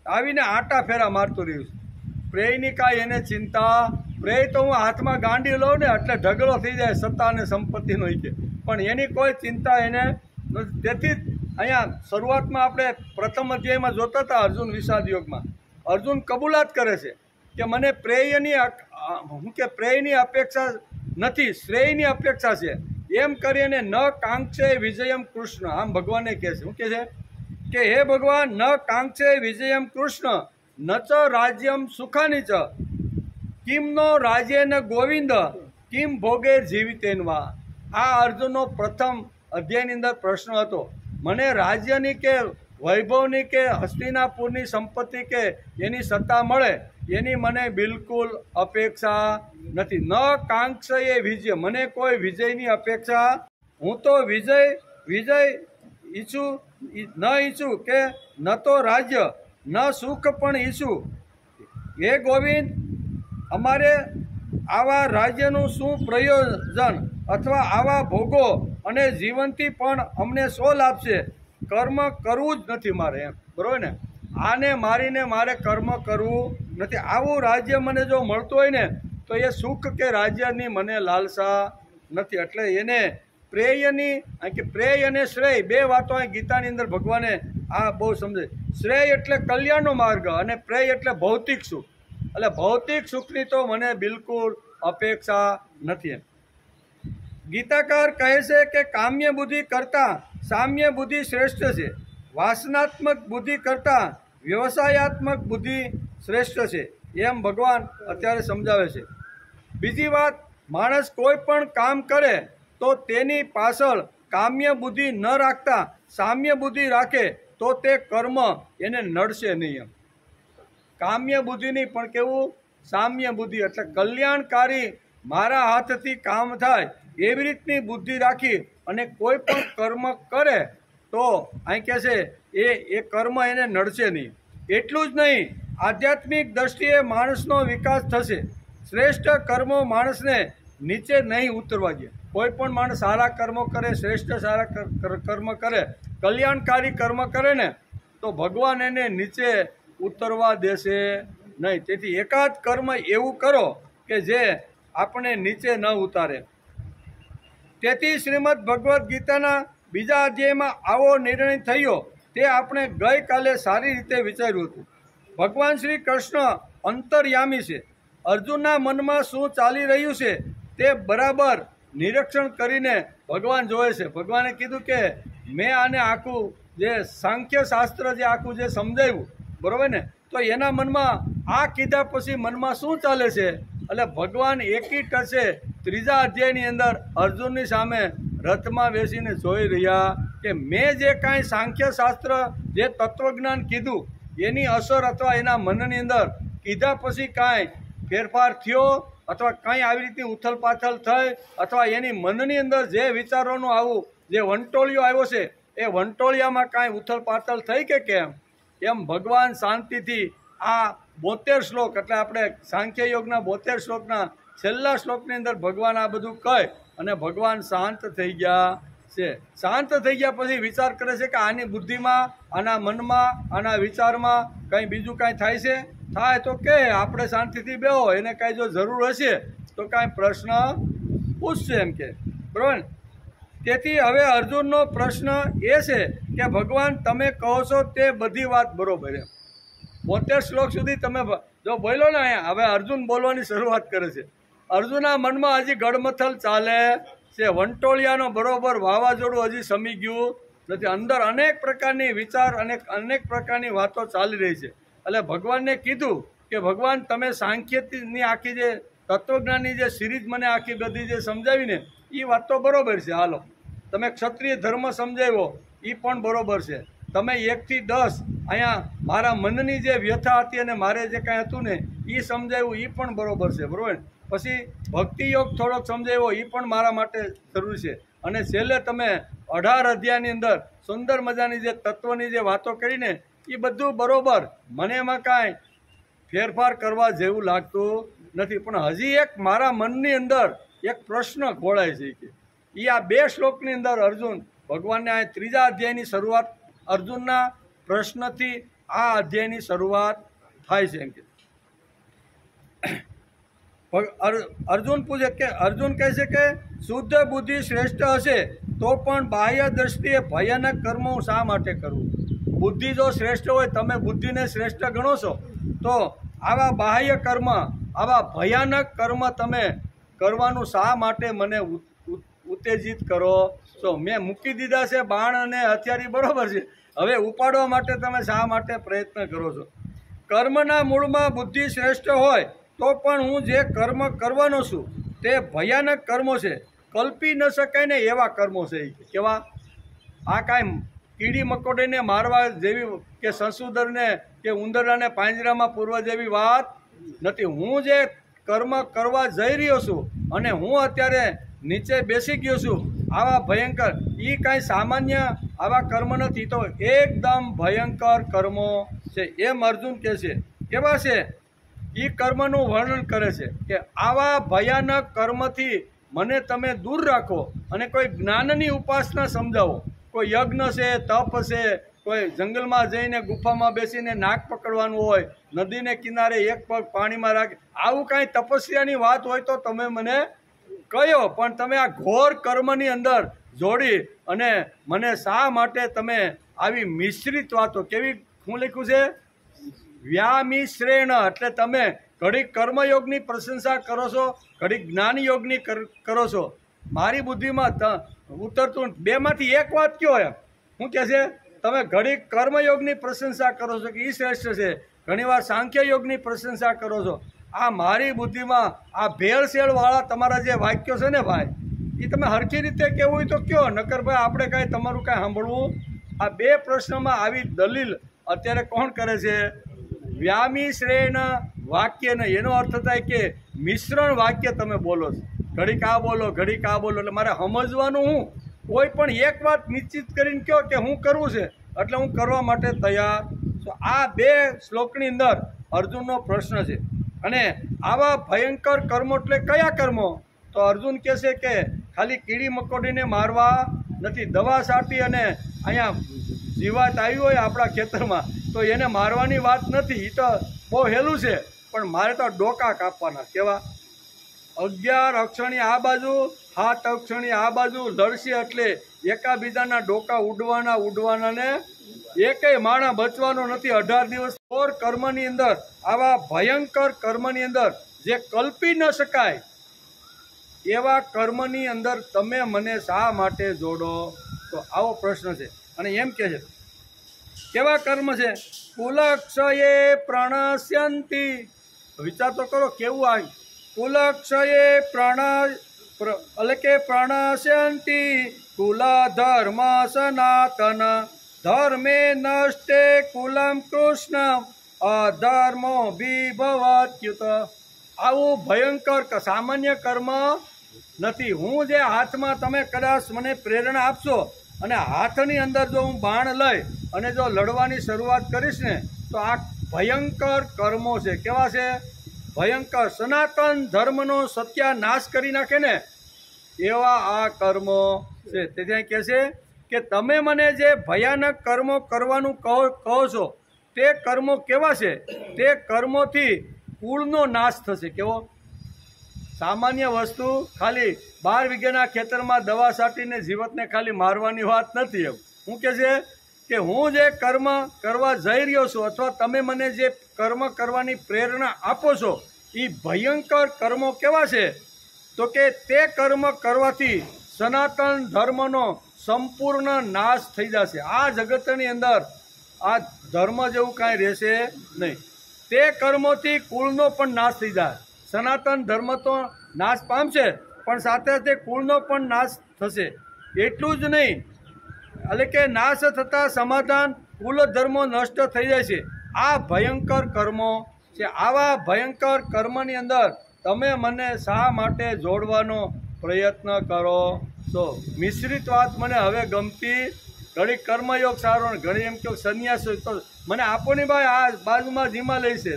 આવીને આટા ફેરા મારતું રહ્યું છે. પ્રેયની કાંઈ એને ચિંતા. પ્રેય તો હું હાથમાં ગાંડી લઉં ને એટલે ઢગલો થઈ જાય સત્તા અને સંપત્તિનો કે, પણ એની કોઈ ચિંતા એને નથી. તેથી જ અહીંયા શરૂઆતમાં આપણે પ્રથમ અધ્યાયમાં જોતા હતા અર્જુન વિષાદ યોગમાં, અર્જુન કબૂલાત કરે છે કે મને પ્રેયની અપેક્ષા નથી, શ્રેયની અપેક્ષા છે. એમ કરીને ન કાંક્ષે વિજયમ કૃષ્ણ. આમ ભગવાને કહે છે, શું કહે છે કે હે ભગવાન, ન કાંક્ષે વિજયમ કૃષ્ણ ન ચ રાજ્યમ સુખાની ચ કિમનો રાજ્ય ન ગોવિંદ કિમ ભોગે જીવિતેનવા. આ અર્જુનનો પ્રથમ અધ્યાયની અંદર પ્રશ્ન હતો. મને રાજ્યની કે વૈભવની કે હસ્તિનાપુરની સંપત્તિ કે એની સત્તા મળે એની મને બિલકુલ અપેક્ષા નથી. ન કાંક્ષે વિજય, મને કોઈ વિજયની અપેક્ષા. હું તો વિજય ઈચ્છું ન ઈચ્છું કે ન તો રાજ્ય ન સુખ પણ ઈચ્છું. હે ગોવિંદ, અમારે આવા રાજ્યનું શું પ્રયોજન અથવા આવા ભોગો અને જીવનથી પણ અમને શો લાભ છે? કર્મ કરવું જ નથી મારે, એમ બરોબર ને. આને મારીને મારે કર્મ કરવું નથી. આવું રાજ્ય મને જો મળતું હોય ને તો એ સુખ કે રાજ્યની મને લાલસા નથી. એટલે એને પ્રેય અને શ્રેય બે વાતો અહીં ગીતાની અંદર ભગવાને આ બહુ સમજે. શ્રેય એટલે કલ્યાણનો માર્ગ અને પ્રેય એટલે ભૌતિક સુખ. એટલે ભૌતિક સુખની તો મને બિલકુલ અપેક્ષા નથી. ગીતાકાર કહે છે કે કામ્ય બુદ્ધિ કરતાં સામ્ય બુદ્ધિ શ્રેષ્ઠ છે, વાસનાત્મક બુદ્ધિ કરતાં વ્યવસાયાત્મક બુદ્ધિ શ્રેષ્ઠ છે. એમ ભગવાન અત્યારે સમજાવે છે. બીજી વાત, માણસ કોઈ પણ કામ કરે તો તેની પાછળ કામ્ય બુદ્ધિ ન રાખતા સામ્ય બુદ્ધિ રાખે તો તે કર્મ એને નડશે નહીં. એમ કામ્ય બુદ્ધિ નહીં પણ કેવું, સામ્ય બુદ્ધિ એટલે કલ્યાણકારી, મારા હાથથી કામ થાય એવી રીતની બુદ્ધિ રાખી અને કોઈ પણ કર્મ કરે તો અહીં કહે છે એ કર્મ એને નડશે નહીં. એટલું જ નહીં, આધ્યાત્મિક દ્રષ્ટિએ માણસનો વિકાસ થશે. શ્રેષ્ઠ કર્મો માણસને નીચે નહીં ઉતરવા દે. કોઈ પણ માણસ સારા કર્મો કરે, શ્રેષ્ઠ સારા કર્મ કરે, કલ્યાણકારી કર્મ કરે ને તો ભગવાન એને નીચે ઉતરવા દેશે નહીં. તેથી એકાદ કર્મ એવું કરો કે જે આપણે નીચે ન ઉતારે. તેથી શ્રીમદ ભગવદ્ ગીતાના બીજા અધ્યાયમાં આવો નિર્ણય થયો તે આપણે ગઈકાલે સારી રીતે વિચાર્યું હતું. ભગવાન શ્રી કૃષ્ણ અંતર્યામી છે. અર્જુનના મનમાં શું ચાલી રહ્યું છે તે બરાબર નિરીક્ષણ કરીને ભગવાન જોવે છે. ભગવાને કીધું કે મેં આને આખું જે સાંખ્ય શાસ્ત્ર જે આખું જે સમજાવ્યું, બરાબર ને, તો એના મનમાં આ કીધા પછી મનમાં શું ચાલે છે. એટલે ભગવાન એકી ટસે ત્રીજા અધ્યાયની અંદર અર્જુનની સામે રથમાં બેસીને જોઈ રહ્યા કે મેં જે કાંઈ સાંખ્ય શાસ્ત્ર જે તત્વજ્ઞાન કીધું એની અસર અથવા એના મનની અંદર કીધા પછી કાંઈ ફેરફાર થયો અથવા કાંઈ આવી રીતની ઉથલપાથલ થઈ અથવા એની મનની અંદર જે વિચારોનું આવું જે વંટોળિયો આવ્યો છે એ વંટોળિયામાં કાંઈ ઉથલપાથલ થઈ કે કેમ, એમ ભગવાન શાંતિથી આ 72 શ્લોક એટલે આપણે સાંખ્ય યોગના 72 શ્લોકના છેલ્લા શ્લોકની અંદર ભગવાન આ બધું કહે અને ભગવાન શાંત થઈ ગયા છે. શાંત થઈ ગયા પછી વિચાર કરે છે કે આની બુદ્ધિમાં, આના મનમાં, આના વિચારમાં કંઈ બીજું કાંઈ થાય છે. થાય તો કે આપણે શાંતિથી બેહો, એને કાંઈ જો જરૂર હશે તો કાંઈ પ્રશ્ન પૂછશે એમ કે, બરાબર તેથી હવે અર્જુનનો પ્રશ્ન એ છે કે ભગવાન તમે કહો છો તે બધી વાત બરોબર એમ 72 શ્લોક સુધી તમે જો બોલો ને અહીંયા હવે અર્જુન બોલવાની શરૂઆત કરે છે. અર્જુનના મનમાં હજી ગડમથલ ચાલે છે, વંટોળિયાનો બરોબર વાવાઝોડું હજી સમી ગયું નથી. અંદર અનેક પ્રકારની વિચાર અને અનેક પ્રકારની વાતો ચાલી રહી છે. એટલે ભગવાનને કીધું કે ભગવાન તમે સાંખ્યની આખી જે તત્વજ્ઞાનની જે સિરીઝ મને આખી બધી જે સમજાવીને એ વાત તો બરોબર છે, હાલો તમે ક્ષત્રિય ધર્મ સમજાવ્યો એ પણ બરોબર છે. તમે 1 થી 10 અહીંયા મારા મનની જે વ્યથા હતી અને મારે જે કાંઈ હતું ને એ સમજાવ્યું એ પણ બરોબર છે, બરોબર. પછી ભક્તિ યોગ થોડોક સમજાવ્યો એ પણ મારા માટે જરૂરી છે. અને છેલ્લે તમે 18 અધ્યાયની અંદર સુંદર મજાની જે તત્વની જે વાતો કરીને એ બધું બરોબર, મને એમાં કાંઈ ફેરફાર કરવા જેવું લાગતું નથી. પણ હજી એક મારા મનની અંદર એક પ્રશ્ન ખોળાય છે કે એ આ 2 શ્લોકની અંદર અર્જુન ભગવાનને આ 3જા અધ્યાયની શરૂઆત અર્જુનના પ્રશ્નથી આ અધ્યાયની શરૂઆત થાય છે એમ કે અર્જુન પૂછે કે અર્જુન કહે છે કે શુદ્ધ બુદ્ધિ શ્રેષ્ઠ હશે તો પણ બાહ્ય દ્રષ્ટિએ ભયાનક કર્મ હું શા માટે કરું? બુદ્ધિ જો શ્રેષ્ઠ હોય, તમે બુદ્ધિને શ્રેષ્ઠ ગણો છો, તો આવા બાહ્ય કર્મ, આવા ભયાનક કર્મ તમે કરવાનું શા માટે મને ઉત્તેજિત કરો છો? મેં મૂકી દીધા છે બાણ અને હથિયારી બરોબર છે, હવે ઉપાડવા માટે તમે શા માટે પ્રયત્ન કરો છો? કર્મના મૂળમાં બુદ્ધિ શ્રેષ્ઠ હોય તો પણ હું જે કર્મ કરવાનો છું તે ભયાનક કર્મો છે, કલ્પી ન શકાય ને એવા કર્મો છે. કેવા? આ કાંઈ કીડી મકોડીને મારવા જેવી કે સંસુદરને કે ઉંદરડાને પાંજરામાં પૂરવા જેવી વાત નથી. હું જે કર્મ કરવા જઈ રહ્યો છું અને હું અત્યારે નીચે બેસી ગયો છું, આવા ભયંકર એ કાંઈ સામાન્ય આવા કર્મ નથી, તો એકદમ ભયંકર કર્મો છે એમ અર્જુન કહે છે. કેવા છે? એ કર્મનું વર્ણન કરે છે કે આવા ભયાનક કર્મથી મને તમે દૂર રાખો અને કોઈ જ્ઞાનની ઉપાસના સમજાવો. કોઈ યજ્ઞ છે, તપ છે, કોઈ જંગલમાં જઈને ગુફામાં બેસીને નાક પકડવાનું હોય, નદીને કિનારે એક પગ પાણીમાં રાખી, આવું કાંઈ તપસ્યાની વાત હોય તો તમે મને કહો. પણ તમે આ ઘોર કર્મની અંદર જોડી અને મને શા માટે તમે આવી મિશ્રિત વાતો, કેવી શું લખ્યું છે? વ્યામિશ્રેણ, એટલે તમે ઘડીક કર્મયોગની પ્રશંસા કરો છો, ઘડીક જ્ઞાન યોગની કરો છો. મારી બુદ્ધિમાં ઉતરતું 2માંથી એક વાત કયો એમ? શું કહે છે? તમે ઘડીક કર્મયોગની પ્રશંસા કરો છો કે એ શ્રેષ્ઠ છે, ઘણીવાર સાંખ્ય યોગની પ્રશંસા કરો છો. આ મારી બુદ્ધિમાં આ ભેળસેળવાળા તમારા જે વાક્યો છે ને ભાઈ, એ તમે હરખી રીતે કહેવું હોય તો કયો, નકર ભાઈ આપણે કાંઈ તમારું કાંઈ સાંભળવું. આ 2 પ્રશ્નમાં આવી દલીલ અત્યારે કોણ કરે છે? વ્યામિશ્રેણ વાક્ય નહીં, એનો અર્થ થાય કે મિશ્રણ વાક્ય તમે બોલો છો, ઘડીક આ બોલો, ઘડીક આ બોલો. એટલે મારે સમજવાનું હું કોઈ પણ એક વાત નિશ્ચિત કરીને કહો કે હું કરવું છે એટલે હું કરવા માટે તૈયાર. તો આ 2 શ્લોકની અંદર અર્જુનનો પ્રશ્ન છે. અને આવા ભયંકર કર્મો એટલે કયા કર્મો? તો અર્જુન કહે છે કે ખાલી કીડી મકોડીને મારવા નથી, દવા છાંટી અને અહીંયા જીવાત આવી હોય આપણા ખેતરમાં તો એને મારવાની વાત નથી, એ તો બહુ હેલું છે. પણ મારે તો ડોકા કાપવાના. કેવા? 11 અક્ષણી આ બાજુ, 7 અક્ષણી આ બાજુ લડશે એટલે એકાબીજાના ડોકા ઉડવાના ને એકેય માણા બચવાનો નથી. 18 દિવસ ઓર કર્મની અંદર, આવા ભયંકર કર્મની અંદર જે કલ્પી ન શકાય એવા કર્મની અંદર તમે મને શા માટે જોડો? તો આવો પ્રશ્ન છે. અને એમ કહે છે કેવા કર્મ છે? કુલક્ષયે પ્રણશ્યંતિ. વિચાર તો કરો કેવું આ કુલક્ષયે એટલે કે પ્રણશ્યંતિ કુલ ધર્મ સનાતન ધર્મે નષ્ટે કુલમ કૃષ્ણ અધર્મો વિભવત્યુત. આવું ભયંકર સામાન્ય કર્મ નથી. હું જે હાથમાં તમે કદાચ મને પ્રેરણા આપશો અને હાથની અંદર જો હું બાણ લઈ અને જો લડવાની શરૂઆત કરીશ ને તો આ ભયંકર કર્મો છે. કેવા છે? ભયંકર. સનાતન ધર્મનો સત્યાનાશ કરી નાખે ને એવા આ કર્મો છે. તેથી કહે છે કે તમે મને જે ભયાનક કર્મો કરવાનું કહો છો તે કર્મો કેવા છે? તે કર્મોથી કુળનો નાશ થશે. કેવો? સામાન્ય વસ્તુ ખાલી 12 વીઘાના ખેતરમાં દવા છાંટીને જીવતને ખાલી મારવાની વાત નથી. એમ હું કહે છે કે હું જે કર્મ કરવા જઈ રહ્યો છું અથવા તમે મને જે કર્મ કરવાની પ્રેરણા આપો છો એ ભયંકર કર્મો કેવા છે? તો કે તે કર્મ કરવાથી સનાતન ધર્મનો સંપૂર્ણ નાશ થઈ જશે. આ જગતની અંદર આ ધર્મ જેવું કાંઈ રહેશે નહીં. તે કર્મોથી કુળનો પણ નાશ થઈ જાય. સનાતન ધર્મ તો નાશ પામશે પણ સાથે સાથે કુળનો પણ નાશ થશે. એટલું જ નહીં, એટલે કે નાશ થતાં સમાધાન કુલ ધર્મો નષ્ટ થઈ જાય છે. આ ભયંકર કર્મો છે. આવા ભયંકર કર્મની અંદર તમે મને શા માટે જોડવાનો પ્રયત્ન કરો છો? મિશ્રિત વાત મને હવે ગમતી. ઘણી કર્મયોગ સારો ને ઘણી એમ કહો સંન્યાસ. તો મને આપો ને ભાઈ, આ બાજુમાં હિમાલય છે.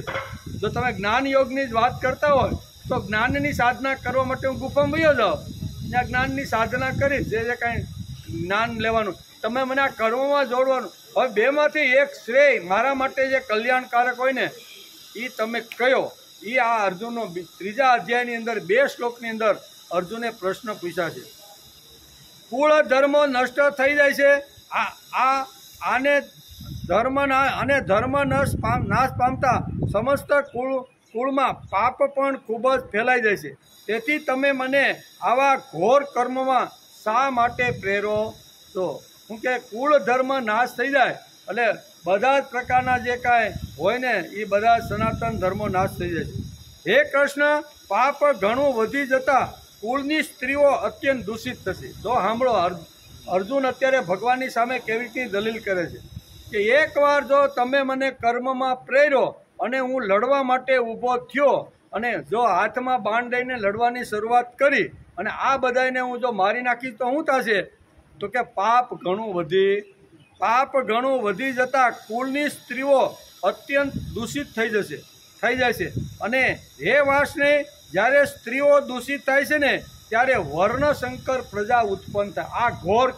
જો તમે જ્ઞાન યોગની જ વાત કરતા હોય તો જ્ઞાનની સાધના કરવા માટે હું ગુફામાં વયો જાઉં, ત્યાં જ્ઞાનની સાધના કરીશ. જે કાંઈ જ્ઞાન લેવાનું, તમે મને આ કર્મમાં જોડવાનું. હવે બેમાંથી એક શ્રેય મારા માટે જે કલ્યાણકારક હોય ને એ તમે કયો? એ આ અર્જુનનો 3જા અધ્યાયની અંદર 2 શ્લોકની અંદર અર્જુને પ્રશ્ન પૂછ્યા છે. કુળ ધર્મો નષ્ટ થઈ જાય છે. આને ધર્મ નાશ પામતા સમસ્ત કુળમાં પાપ પણ ખૂબ જ ફેલાઈ જાય છે. તેથી તમે મને આવા ઘોર કર્મમાં શા માટે પ્રેરો છો? શું કે કુળ ધર્મ નાશ થઈ જાય એટલે બધા જ પ્રકારના જે કાંઈ હોય ને એ બધા સનાતન ધર્મો નાશ થઈ જાય છે. હે કૃષ્ણ, પાપ ઘણું વધી જતાં કુળની સ્ત્રીઓ અત્યંત દૂષિત થશે. જો સાંભળો, અર્જુન અત્યારે ભગવાનની સામે કેવી રીતે દલીલ કરે છે કે એકવાર જો તમે મને કર્મમાં પ્રેર્યો અને હું લડવા માટે ઊભો થયો અને જો હાથમાં બાણ લઈને લડવાની શરૂઆત કરી અને આ બધાને હું જો મારી નાખીશ તો શું થશે? તો કે પાપ ઘણું વધી જતાં કુળની સ્ત્રીઓ અત્યંત દૂષિત થઈ જાય છે. અને હે વાસને, જ્યારે સ્ત્રીઓ દૂષિત થાય છે ને ત્યારે વર્ણશંકર પ્રજા ઉત્પન્ન થાય. આ ઘોર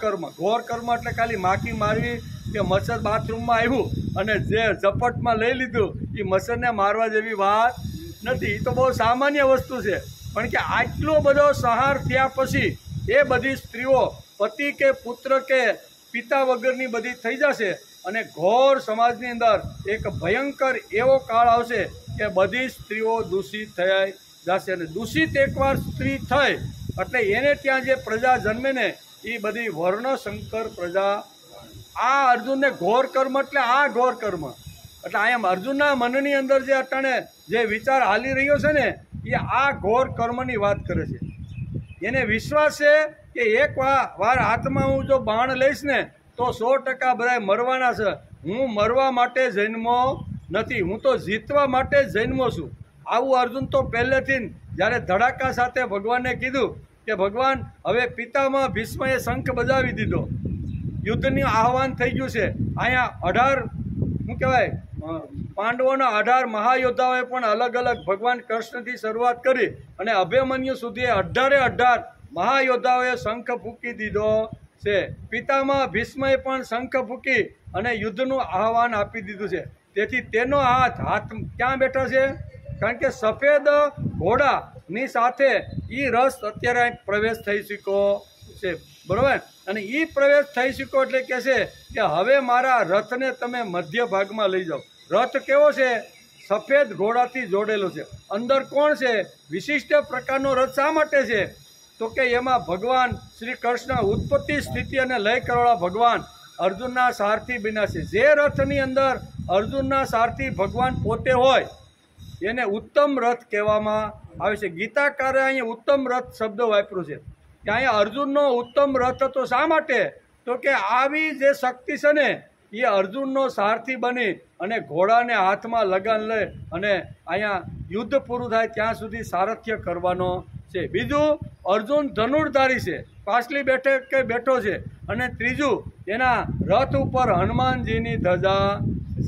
કર્મ એટલે ખાલી માખી મારવી કે મચ્છર બાથરૂમમાં આવ્યું અને જે ઝપટમાં લઈ લીધું એ મચ્છરને મારવા જેવી વાત નથી. એ તો બહુ સામાન્ય વસ્તુ છે. પણ કે આટલો બધો સંહાર થયા પછી એ બધી સ્ત્રીઓ પતિ કે પુત્ર કે પિતા વગરની બધી થઈ જશે અને ઘોર સમાજની અંદર એક ભયંકર એવો કાળ આવશે કે બધી સ્ત્રીઓ દૂષિત થઈ જશે. અને દૂષિત એકવાર સ્ત્રી થઈ એટલે એને ત્યાં જે પ્રજા જન્મે ને એ બધી વર્ણશંકર પ્રજા. આ અર્જુનને ઘોર કર્મ એટલે આ ઘોર કર્મ એટલે અહીંયા અર્જુનના મનની અંદર જે અટાણે જે વિચાર હાલી રહ્યો છે ને એ આ ઘોર કર્મની વાત કરે છે. એને વિશ્વાસ છે કે એક વાર હાથમાં હું જો બાણ લઈશ ને તો 100% બધા મરવાના છે. હું મરવા માટે જન્મો નથી, હું તો જીતવા માટે જ જન્મો છું. આવું અર્જુન તો પહેલેથી જ્યારે ધડાકા સાથે ભગવાનને કીધું કે ભગવાન હવે પિતામાં ભીષ્મએ શંખ બજાવી દીધો, યુદ્ધનું આહવાન થઈ ગયું છે. અહીંયા 18 શું કહેવાય પાંડવોના 18 મહાયોદ્ધાઓએ પણ અલગ અલગ ભગવાન કૃષ્ણથી શરૂઆત કરી અને અભિમન્યુ સુધી 18 મહાયોદ્ધાઓએ શંખ ફૂંકી દીધો છે. પિતામાં ભીષ્મએ પણ શંખ ફૂંકી અને યુદ્ધનું આહવાન આપી દીધું છે. તેથી તેનો હાથ ક્યાં બેઠો છે? કારણ કે સફેદ ઘોડાની સાથે એ રસ અત્યારે પ્રવેશ થઈ ચૂક્યો છે, બરાબર. અને એ પ્રવેશ થઈ ચૂક્યો એટલે કહે છે કે હવે મારા રથને તમે મધ્ય ભાગમાં લઈ જાઓ. રથ કેવો છે? સફેદ ઘોડાથી જોડેલો છે. અંદર કોણ છે? વિશિષ્ટ પ્રકારનો રથ. શા માટે છે? તો કે એમાં ભગવાન શ્રી કૃષ્ણ ઉત્પત્તિ સ્થિતિ અને લય કરવાળા ભગવાન અર્જુનના સારથી બન્યા છે. જે રથની અંદર અર્જુનના સારથી ભગવાન પોતે હોય એને ઉત્તમ રથ કહેવામાં આવે છે. ગીતાકારે અહીંયા ઉત્તમ રથ શબ્દ વાપર્યો છે કે અહીંયા અર્જુનનો ઉત્તમ રથ હતો. શા માટે? તો કે આવી જે શક્તિ છે ને એ અર્જુનનો સારથી બની અને ઘોડાને હાથમાં લગાન લે અને અહીંયા યુદ્ધ પૂરું થાય ત્યાં સુધી સારથ્ય કરવાનો છે. બીજું, અર્જુન ધનુર્ધારી છે, પાછલી બેઠો છે. અને ત્રીજું, એના રથ ઉપર હનુમાનજીની ધજા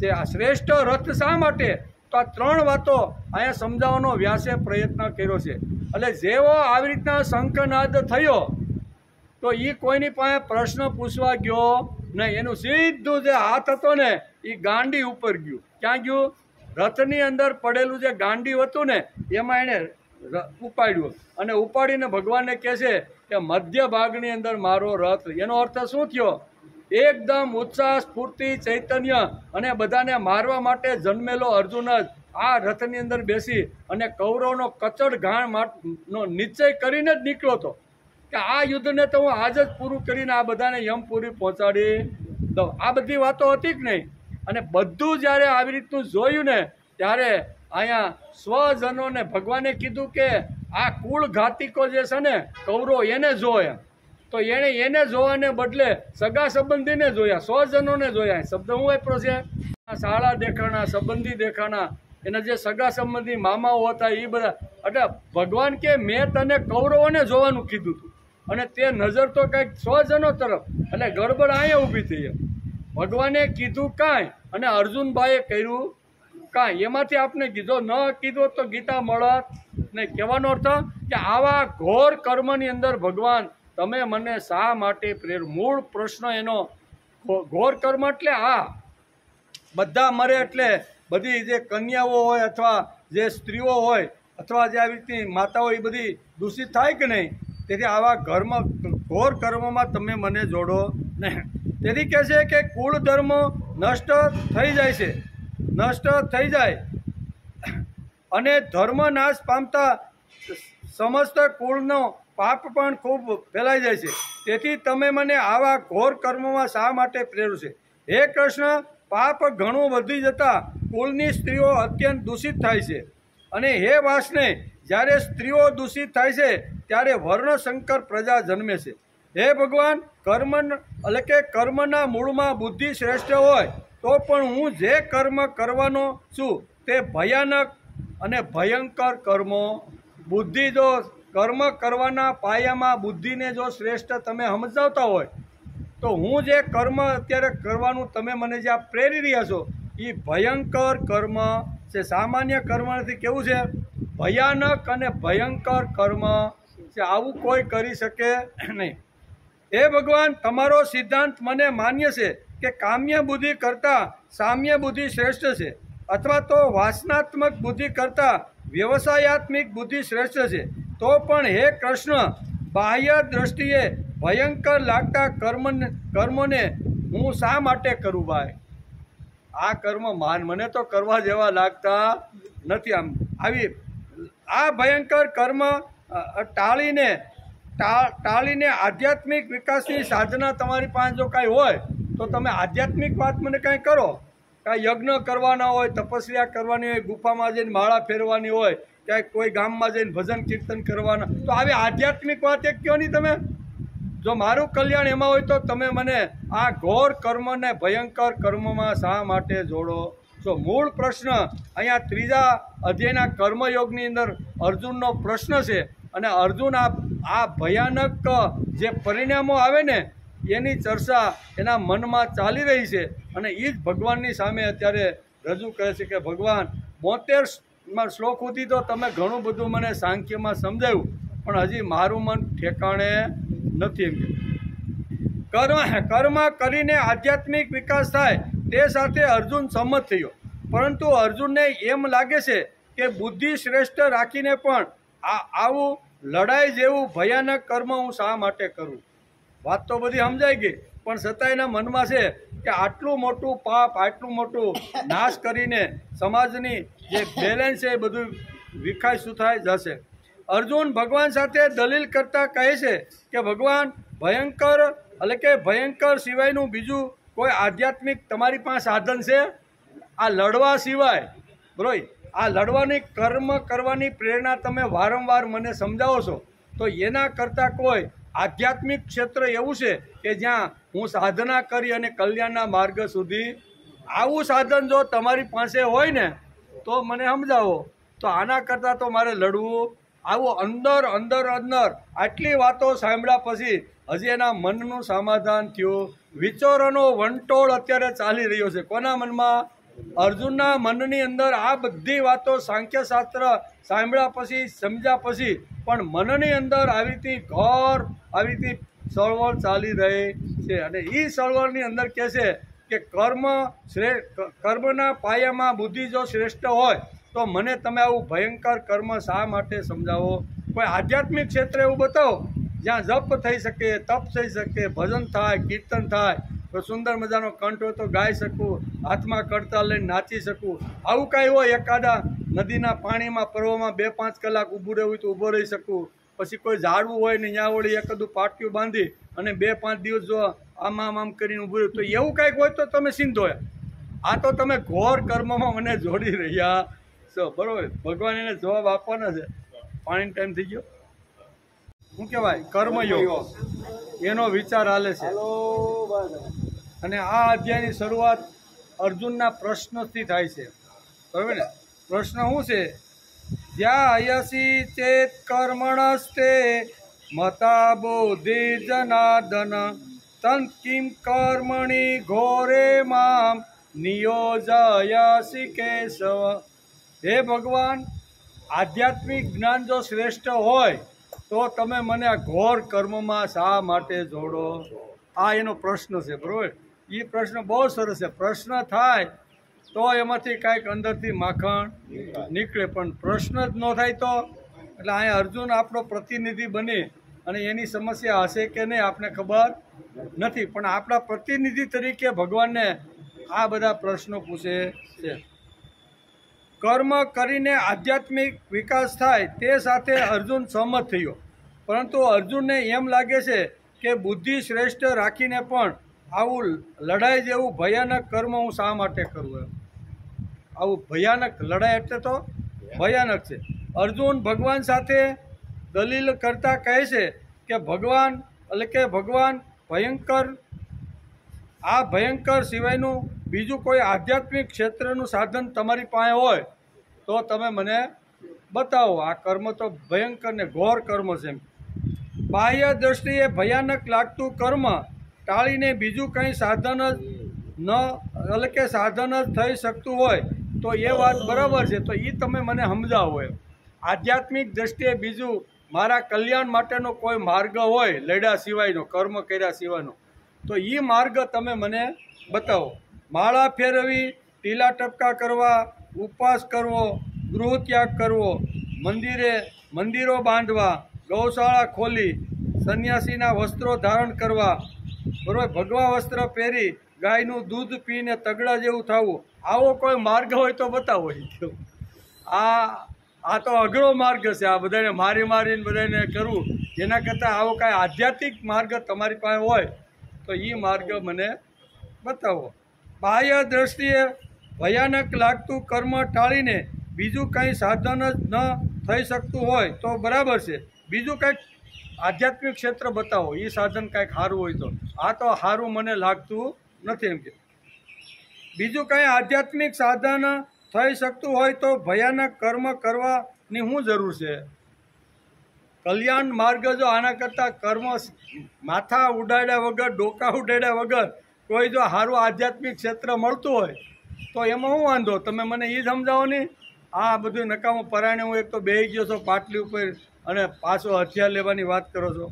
છે. આ શ્રેષ્ઠ રથ શા માટે? તો આ 3 વાતો અહીંયા સમજાવવાનો વ્યાસે પ્રયત્ન કર્યો છે. એટલે જેવો આવી રીતના શંખનાદ થયો તો એ કોઈની પાસે પ્રશ્ન પૂછવા ગયો નહીં. એનું સીધું જે હાથ હતો ને એ ગાંડી ઉપર ગયું. ક્યાં ગયું? રથની અંદર પડેલું જે ગાંડી હતું ને એમાં એણે ઉપાડ્યું અને ઉપાડીને ભગવાનને કહે છે કે મધ્ય ભાગની અંદર મારો રથ. એનો અર્થ શું થયો? એકદમ ઉત્સાહ, સ્ફૂર્તિ, ચૈતન્ય અને બધાને મારવા માટે જન્મેલો અર્જુન જ આ રથની અંદર બેસી અને કૌરવનો કચડ ઘાણનો નિશ્ચય કરીને જ નીકળ્યો હતો કે આ યુદ્ધને તો હું આજ જ પૂરું કરીને આ બધાને યમપુરી પહોંચાડી દઉં. આ બધી વાતો હતી કે નહીં? અને બધું જ્યારે આવી રીતનું જોયું ને ત્યારે અહીંયા સ્વજનોને ભગવાને કીધું કે આ કુળ ઘાતિકો જે છે ને કૌરવ એને જોયા, તો એણે એને જોવાને બદલે સગા સંબંધીને જોયા, સ્વજનોને જોયા. શબ્દ હું વાપરો છે? શાળા દેખાણા, સંબંધી દેખાણા, એના જે સગા સંબંધી મામાઓ હતા એ બધા. એટલે ભગવાન કે મેં તને કૌરવોને જોવાનું કીધું હતું અને તે નજર તો કંઈક સ્વજનો તરફ. એટલે ગડબડ અહીંયા ઊભી થઈ. ભગવાને કીધું કાંઈ અને અર્જુનભાઈએ કર્યું કાંઈ. એમાંથી આપણે કીધો ન કીધો તો ગીતા મળત ને. કહેવાનો અર્થ કે આવા ઘોર કર્મની અંદર ભગવાન તમે મને શા માટે પ્રેર? મૂળ પ્રશ્ન એનો ઘોર કર્મ એટલે આ બધા મરે એટલે બધી જે કન્યાઓ હોય અથવા જે સ્ત્રીઓ હોય અથવા જે આવી રીતની માતાઓ એ બધી દૂષિત થાય કે નહીં? તેથી આવા ઘોર કર્મમાં તમે મને જોડો નહીં. તેથી કહે છે કે કુળ ધર્મ નષ્ટ થઈ જાય છે, નષ્ટ થઈ જાય અને ધર્મ નાશ પામતા સમસ્ત કુળનો પાપ પણ ખૂબ ફેલાઈ જાય છે. તેથી તમે મને આવા ઘોર કર્મમાં શા માટે પ્રેરો છે? હે કૃષ્ણ, પાપ ઘણું વધી જતાં કુળની સ્ત્રીઓ અત્યંત દૂષિત થાય છે. અને હે વાસને, જ્યારે સ્ત્રીઓ દૂષિત થાય છે ત્યારે વર્ણશંકર પ્રજા જન્મે છે. હે ભગવાન, એટલે કે કર્મના મૂળમાં બુદ્ધિ શ્રેષ્ઠ હોય તો પણ હું જે કર્મ કરવાનો છું તે ભયાનક અને ભયંકર કર્મો. બુદ્ધિ જો કર્મ કરવાના પાયામાં બુદ્ધિને જો શ્રેષ્ઠ તમે સમજાવતા હોય તો હું જે કર્મ અત્યારે કરવાનું તમે મને જે આ પ્રેરી રહ્યા છો એ ભયંકર કર્મ છે. સામાન્ય કર્મ નથી. કેવું છે? ભયાનક અને ભયંકર કર્મ છે. આવું કોઈ કરી શકે નહીં. હે ભગવાન, તમારો સિદ્ધાંત મને માન્ય છે કે કામ્ય બુદ્ધિ કરતાં સામ્ય બુદ્ધિ શ્રેષ્ઠ છે અથવા તો વાસનાત્મક બુદ્ધિ કરતાં વ્યવસાયાત્મિક બુદ્ધિ શ્રેષ્ઠ છે. તો પણ હે કૃષ્ણ, બાહ્ય દ્રષ્ટિએ ભયંકર લાગતા કર્મોને હું શા માટે કરું? ભાઈ, આ કર્મ મને તો કરવા જેવા લાગતા નથી. આમ આવી આ ભયંકર કર્મ ટાળીને આધ્યાત્મિક વિકાસની સાધના તમારી પાસે જો કાંઈ હોય તો તમે આધ્યાત્મિક વાત મને કાંઈ કરો. કાંઈ યજ્ઞ કરવાના હોય, તપસ્યા કરવાની હોય, ગુફામાં જઈને માળા ફેરવાની હોય, ક્યાંક કોઈ ગામમાં જઈને ભજન કીર્તન કરવાના, તો આવી આધ્યાત્મિક વાત એક કહો નહીં તમે. જો મારું કલ્યાણ એમાં હોય તો તમે મને આ ઘોર કર્મને ભયંકર કર્મમાં શા માટે જોડો છો? મૂળ પ્રશ્ન અહીંયા 3જા અધ્યાયના કર્મયોગની અંદર અર્જુનનો પ્રશ્ન છે. અને અર્જુન આ ભયાનક જે પરિણામો આવે ને એની ચર્ચા એના મનમાં ચાલી રહી છે. અને એ જ ભગવાનની સામે અત્યારે રજૂ કરે છે કે ભગવાન 72 શ્લોક સુધી તો તમે ઘણું બધું મને સાંખ્યમાં સમજાવ્યું પણ હજી મારું મન ઠેકાણે નથી. એમ કર્મ કરીને આધ્યાત્મિક વિકાસ થાય તે સાથે અર્જુન સંમત થયો. પરંતુ અર્જુનને એમ લાગે છે કે બુદ્ધિ શ્રેષ્ઠ રાખીને પણ આવું લડાઈ જેવું ભયાનક કર્મ હું શા માટે કરું? વાત તો બધી સમજાઈ ગઈ પણ છતાં એના મનમાં છે કે આટલું મોટું પાપ, આટલું મોટું નાશ કરીને સમાજની જે બેલેન્સ છે એ બધું વિખાય સુથાઈ જશે. અર્જુન ભગવાન સાથે દલીલ કરતા કહે છે કે ભગવાન, ભયંકર સિવાયનું બીજું કોઈ આધ્યાત્મિક તમારી પાસે સાધન છે? આ લડવા સિવાય બરોબર, આ લડવાની કર્મ કરવાની પ્રેરણા તમે વારંવાર મને સમજાવો છો, તો એના કરતાં કોઈ આધ્યાત્મિક ક્ષેત્ર એવું છે કે જ્યાં હું સાધના કરી અને કલ્યાણના માર્ગ સુધી આવું સાધન જો તમારી પાસે હોય ને તો મને સમજાવો. તો આના કરતાં તો મારે લડવું. આવું અંદર આટલી વાતો સાંભળ્યા પછી હજી એના મનનું સમાધાન થયું. વિચારોનો વંટોળ અત્યારે ચાલી રહ્યો છે. કોના મનમાં? અર્જુનના મનની અંદર આ બધી વાતો સાંખ્યશાસ્ત્ર સાંભળ્યા પછી, સમજ્યા પછી પણ મનની અંદર આવી રીતે ચળવળ ચાલી રહી છે. અને એ ચળવળની અંદર કહે છે કે કર્મના પાયામાં બુદ્ધિ જો શ્રેષ્ઠ હોય તો મને તમે આવું ભયંકર કર્મ શા માટે સમજાવો? કોઈ આધ્યાત્મિક ક્ષેત્ર એવું બતાવો જ્યાં જપ થઈ શકે, તપ થઈ શકે, ભજન થાય, કીર્તન થાય, તો સુંદર મજાનો કંઠ હોય તો ગાઈ શકું, હાથમાં કરતાલ લઈને નાચી શકું. આવું કાંઈ હોય, એકાદા નદીના પાણીમાં પર્વમાં 2-5 કલાક ઊભું રહેવું તો ઊભો રહી શકું. પછી કોઈ ઝાડવું હોય ને ત્યાં વળી એકાદું પાટિયું બાંધી અને 2-5 દિવસ જો આમ કરીને ઊભું રહ્યું, તો એવું કાંઈક હોય તો તમે સિંધોયા. આ તો તમે ઘોર કર્મમાં મને જોડી રહ્યા છો, બરોબર? ભગવાન એને જવાબ આપવાના છે. પાણીનો ટાઈમ થઈ ગયો. શું કહેવાય? કર્મયોગ, એનો વિચાર હાલે છે. અને આ અધ્યાયની શરૂઆત અર્જુનના પ્રશ્નથી થાય છે, બરાબર ને? પ્રશ્ન શું છે? જ્યાં અયસી ચેત કર્મણસ્તે મતા બુદ્ધિ જનાર્દન તન કિમ કર્મણિ ઘોરે મામ નિયોજયસી કેશવ. હે ભગવાન, આધ્યાત્મિક જ્ઞાન જો શ્રેષ્ઠ હોય તો તમે મને આ ઘોર કર્મમાં શા માટે જોડો? આ એનો પ્રશ્ન છે, બરાબર? એ પ્રશ્ન બહુ સરસ છે. પ્રશ્ન થાય તો એમાંથી કાંઈક અંદરથી માખણ નીકળે, પણ પ્રશ્ન જ ન થાય તો. એટલે અહીંયા અર્જુન આપણો પ્રતિનિધિ બની અને એની સમસ્યા હશે કે નહીં આપને ખબર નથી, પણ આપણા પ્રતિનિધિ તરીકે ભગવાનને આ બધા પ્રશ્નો પૂછે છે. કર્મ કરીને આધ્યાત્મિક વિકાસ થાય તે સાથે અર્જુન સહમત થયો, પરંતુ અર્જુનને એમ લાગે છે કે બુદ્ધિ શ્રેષ્ઠ રાખીને પણ આવું લડાઈ જેવું ભયાનક કર્મ હું શા માટે કરું? એમ આવું ભયાનક લડાઈ એટલે તો ભયાનક છે. અર્જુન ભગવાન સાથે દલીલ કરતા કહે છે કે ભગવાન ભયંકર, આ ભયંકર સિવાયનું બીજું કોઈ આધ્યાત્મિક ક્ષેત્રનું સાધન તમારી પાસે હોય તો તમે મને બતાવો. આ કર્મ તો ભયંકર ને ઘોર કર્મ છે. બાહ્ય દ્રષ્ટિએ ભયાનક લાગતું કર્મ ટાળીને બીજું કંઈ સાધન જ થઈ શકતું હોય તો એ વાત બરાબર છે, તો એ તમે મને સમજાવો. એમ આધ્યાત્મિક દ્રષ્ટિએ બીજું મારા કલ્યાણ માટેનો કોઈ માર્ગ હોય લડ્યા સિવાયનો, કર્મ કર્યા સિવાયનો, તો એ માર્ગ તમે મને બતાવો. માળા ફેરવી, ટીલા ટપકા કરવા, ઉપવાસ કરવો, ગૃહ ત્યાગ કરવો, મંદિરો બાંધવા, ગૌશાળા ખોલી, સંન્યાસીના વસ્ત્રો ધારણ કરવા, બરોબર, ભગવા વસ્ત્ર પહેરી ગાયનું દૂધ પીને તગડા જેવું થવું, આવો કોઈ માર્ગ હોય તો બતાવો. આ તો અઘરો માર્ગ છે. આ બધાને મારીને બધાને કરવું, એના કરતાં આવો કાંઈ આધ્યાત્મિક માર્ગ તમારી પાસે હોય તો એ માર્ગ મને બતાવો. બાહ્ય દ્રષ્ટિએ ભયાનક લાગતું કર્મ ટાળીને બીજું કંઈ સાધન જ ન થઈ શકતું હોય તો બરાબર છે, બીજું કંઈક આધ્યાત્મિક ક્ષેત્ર બતાવો, એ સાધન કાંઈક સારું હોય તો. આ તો સારું મને લાગતું નથી. એમ કે બીજું કંઈ આધ્યાત્મિક સાધન થઈ શકતું હોય તો ભયાનક કર્મ કરવાની શું જરૂર છે? કલ્યાણ માર્ગ જો આના કરતાં કર્મ માથા ઉડાડ્યા વગર, ડોકા ઉડાડ્યા વગર કોઈ જો સારું આધ્યાત્મિક ક્ષેત્ર મળતું હોય તો એમાં શું વાંધો? તમે મને એ સમજાવો નહીં. આ બધું નકામું પરાણે હું એક તો બેસી ગયો છો પાટલી ઉપર અને પાછો હથિયાર લેવાની વાત કરો છો.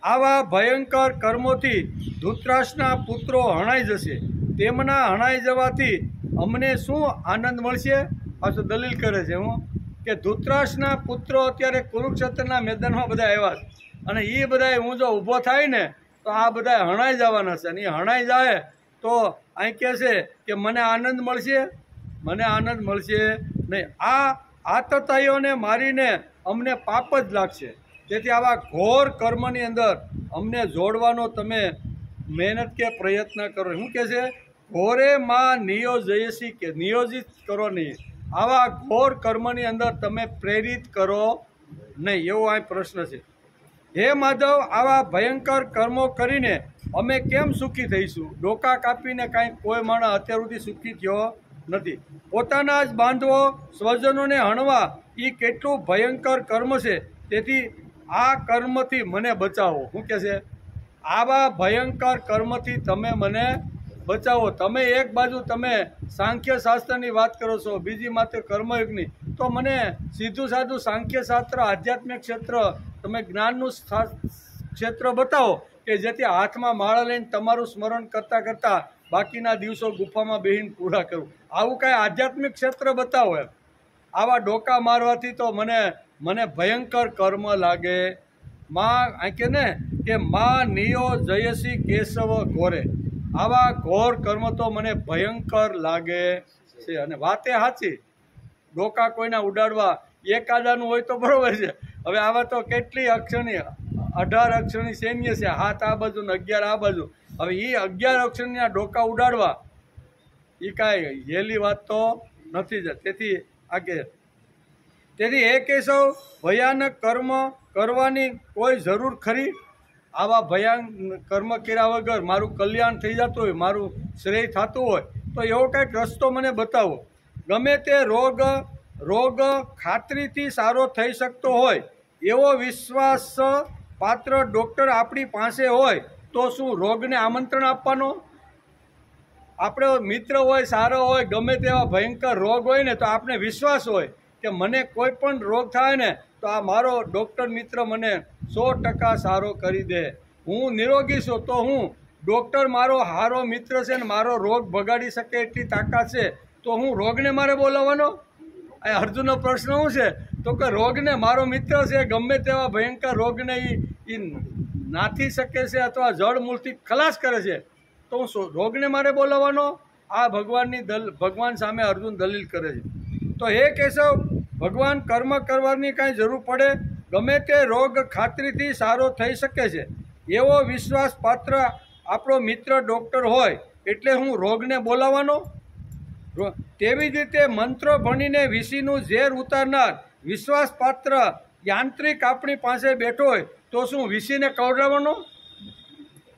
આવા ભયંકર કર્મોથી ધૃતરાષ્ટ્રના પુત્રો હણાઈ જશે. તેમના હણાઈ જવાથી અમને શું આનંદ મળશે? પાછો દલીલ કરે છે કે ધૃતરાષ્ટ્રના પુત્રો અત્યારે કુરુક્ષેત્રના મેદાનમાં બધા આવ્યા છે અને એ બધા હું જો ઊભો થાય ને તો આ બધા હણાઈ જવાના છે, અને એ હણાઈ જાય તો અહીં કહે છે કે મને આનંદ મળશે? મને આનંદ મળશે નહીં. આ આતતાઈઓને મારીને અમને પાપ જ લાગશે. તેથી આવા ઘોર કર્મની અંદર અમને જોડવાનો તમે મહેનત કે પ્રયત્ન કરો. શું કહે છે? ઘોરે માં નિયોજયસી, કે નિયોજિત કરો નહીં. આવા ઘોર કર્મની અંદર તમે પ્રેરિત કરો નહીં, એવો આ પ્રશ્ન છે. હે માધવ, આવા ભયંકર કર્મો કરીને અમે કેમ સુખી થઈશું? ડોકા કાપીને કાંઈ કોઈ માણસ અત્યાર સુધી સુખી થયો નથી. પોતાના જ બાંધવો, સ્વજનોને હણવા એ કેટલું ભયંકર કર્મ છે. તેથી આ કર્મથી મને બચાવો. શું કહે છે? આવા ભયંકર કર્મથી તમે મને બચાવો. તમે એક બાજુ તમે સાંખ્ય શાસ્ત્રની વાત કરો છો, બીજી માત્ર કર્મયુગની, તો મને સીધું સાધું સાંખ્ય શાસ્ત્ર, આધ્યાત્મિક ક્ષેત્ર, તમે જ્ઞાનનું ક્ષેત્ર બતાવો કે જેથી હાથમાં માળા લઈને તમારું સ્મરણ કરતાં કરતાં બાકીના દિવસો ગુફામાં બેહીને પૂરા કરું. આવું કાંઈ આધ્યાત્મિક ક્ષેત્ર બતાવો. એમ આવા ડોકા મારવાથી તો મને ભયંકર કર્મ લાગે. માં આંકે ને કે માં નિયો જયસી કેશવ ઘોરે, આવા ઘોર કર્મ તો મને ભયંકર લાગે છે. અને વાતે સાચી, ડોકા કોઈના ઉડાડવા એકાદાનું હોય તો બરોબર છે. હવે આવા તો કેટલી અક્ષરની 18 અક્ષરની સૈન્ય છે, 7 આ બાજુ ને 11 આ બાજુ. હવે એ 11 અક્ષરના ડોકા ઉડાડવા એ કાંઈ હેલી વાત તો નથી જ. તેથી હે કેશવ, ભયાનક કર્મ કરવાની કોઈ જરૂર ખરી? આવા ભયાનક કર્મ કર્યા વગર મારું કલ્યાણ થઈ જતું હોય, મારું શ્રેય થતું હોય તો એવો કંઈક રસ્તો મને બતાવો. ગમે તે રોગ ખાતરીથી સારો થઈ શકતો હોય એવો વિશ્વાસ પાત્ર ડૉક્ટર આપણી પાસે હોય તો શું રોગને આમંત્રણ આપવાનો? આપણો મિત્ર હોય, સારો હોય, ગમે તેવા ભયંકર રોગ હોય ને તો આપણે વિશ્વાસ હોય કે મને કોઈ પણ રોગ થાય ને તો આ મારો ડૉક્ટર મિત્ર મને 100% સારો કરી દે. હું નિરોગી છું તો હું ડૉક્ટર મારો સારો મિત્ર છે ને મારો રોગ ભગાડી શકે એટલી તાકાત છે, તો હું રોગને મારે બોલાવવાનો? આ અર્જુનનો પ્રશ્ન શું છે? તો કે રોગને મારો મિત્ર છે, ગમે તેવા ભયંકર રોગને એ નાથી શકે છે અથવા જળમૂળથી ખલાસ કરે છે, તો હું રોગને મારે બોલાવવાનો? આ ભગવાન સામે અર્જુન દલીલ કરે છે. તો હે કેશવ, ભગવાન કર્મ કરવાની કાંઈ જરૂર પડે? ગમે તે રોગ ખાતરીથી સારો થઈ શકે છે એવો વિશ્વાસ પાત્ર આપણો મિત્ર ડૉક્ટર હોય એટલે હું રોગને બોલાવવાનો? તેવી જ રીતે મંત્રો ભણીને વિષીનું ઝેર ઉતારનાર વિશ્વાસપાત્ર યાંત્રિક આપણી પાસે બેઠો હોય તો શું વિષીને કવડાવવાનો?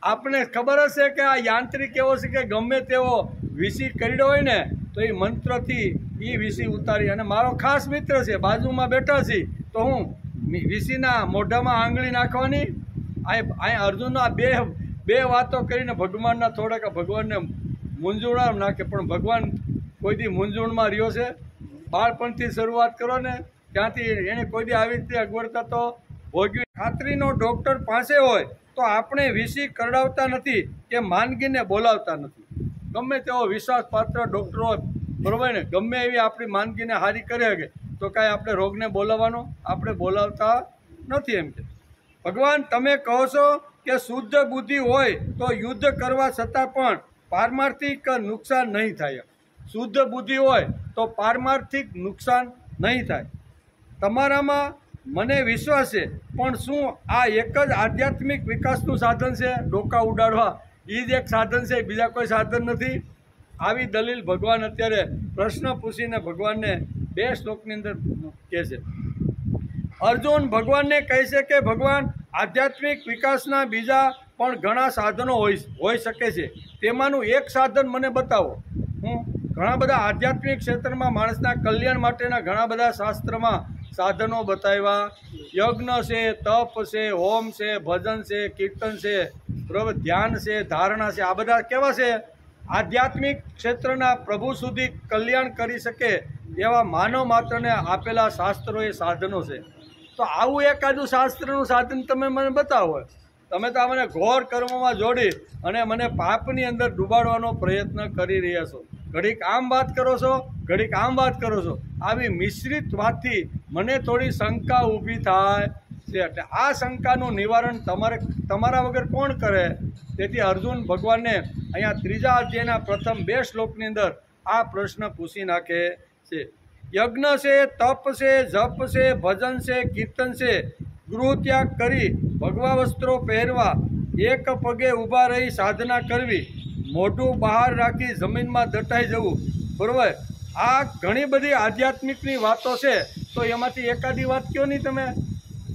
આપણે ખબર હશે કે આ યાંત્રિક એવો છે કે ગમે તેવો વિષી કર્યો હોય ને તો એ મંત્રથી એ વિષી ઉતારી, અને મારો ખાસ મિત્ર છે, બાજુમાં બેઠા છે, તો હું વિષીના મોઢામાં આંગળી નાખવાની? આ અર્જુનનો આ બે વાતો કરીને ભગવાનને મૂંઝવણ નાખે. પણ ભગવાન કોઈ દી મૂંઝવણમાં રહ્યો છે? બાળપણથી શરૂઆત કરો ને ત્યાંથી એને કોઈ દી આવી રીતે અગવડતા તો ભોગવી. ખાતરીનો ડૉક્ટર પાસે હોય તો આપણે વિષી કરડાવતા નથી કે માંદગીને બોલાવતા નથી. ગમે તેવો વિશ્વાસપાત્ર ડૉક્ટર હોય, બરાબર ને, ગમે એવી આપણી માંદગીને હારી કરી શકે તો કાંઈ આપણે રોગને બોલાવવાનો? આપણે બોલાવતા નથી. એમ કે ભગવાન તમે કહો છો કે શુદ્ધ બુદ્ધિ હોય તો યુદ્ધ કરવા છતાં પણ પારમાર્થિક નુકસાન નહીં થાય. શુદ્ધ બુદ્ધિ હોય તો પારમાર્થિક નુકસાન નહીં થાય. તમારામાં મને વિશ્વાસ છે, પણ શું આ એક જ આધ્યાત્મિક વિકાસનું સાધન છે? ડોકા ઉડાડવા એ જ એક સાધન છે, બીજા કોઈ સાધન નથી? આવી દલીલ ભગવાન અત્યારે પ્રશ્ન પૂછીને ભગવાનને 2 શ્લોકની અંદર કહે છે. અર્જુન ભગવાનને કહે છે કે ભગવાન, આધ્યાત્મિક વિકાસના બીજા પણ ઘણા સાધનો હોઈ શકે છે, તેમાંનું એક સાધન મને બતાવો. ઘણા બધા આધ્યાત્મિક ક્ષેત્રમાં માણસના કલ્યાણ માટેના ઘણા બધા શાસ્ત્રમાં સાધનો બતાવ્યા. યજ્ઞ છે, તપ છે, હોમ છે, ભજન છે, કીર્તન છે, બરાબર, ધ્યાન છે, ધારણા છે. આ બધા કેવા છે? આધ્યાત્મિક ક્ષેત્રના પ્રભુ સુધી કલ્યાણ કરી શકે એવા માનવ માત્રને આપેલા શાસ્ત્રો એ સાધનો છે. તો આવું એકાદું શાસ્ત્રનું સાધન તમે મને બતાવો. તમે તો મને ઘોર કર્મમાં જોડી અને મને પાપની અંદર ડૂબાડવાનો પ્રયત્ન કરી રહ્યા છો. ઘડીક આમ વાત કરો છો, ઘડીક આમ વાત કરો છો. આવી મિશ્રિત વાતથી મને થોડી શંકા ઊભી થાય છે. એટલે આ શંકાનું નિવારણ તમારા વગર કોણ કરે? તેથી અર્જુન ભગવાનને અહીંયા 3જા અધ્યાયના પ્રથમ 2 શ્લોકની અંદર આ પ્રશ્ન પૂછી નાખે છે. યજ્ઞ છે, તપ છે, જપ છે, ભજન છે, કીર્તન છે, ગૃહ ત્યાગ કરી ભગવા વસ્ત્રો પહેરવા, એક પગે ઊભા રહી સાધના કરવી, મોઢું બહાર રાખી જમીનમાં દટાઈ જવું, બરાબર, આ ઘણી બધી આધ્યાત્મિકની વાતો છે. તો એમાંથી એકાદી વાત કયો નહીં તમે?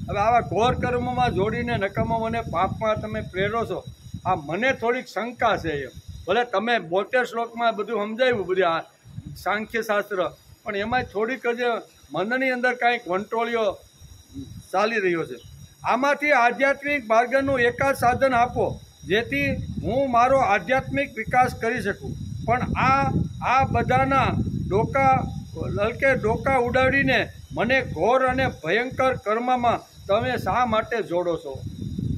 હવે આવા ઘોર કર્મમાં જોડીને નકામો મને પાપમાં તમે પ્રેરો છો, આ મને થોડીક શંકા છે. એમ ભલે તમે 72 શ્લોકમાં બધું સમજાવ્યું, બધી આ સાંખ્યશાસ્ત્ર, પણ એમાં થોડીક જ મનની અંદર કાંઈક વંટોળિયો ચાલી રહ્યો છે. આમાંથી આધ્યાત્મિક માર્ગનું એકાદ સાધન આપો જેથી હું મારો આધ્યાત્મિક વિકાસ કરી શકું. પણ આ બધાના ડોકા ઉડાડીને મને ઘોર અને ભયંકર કર્મમાં તમે શા માટે જોડો છો?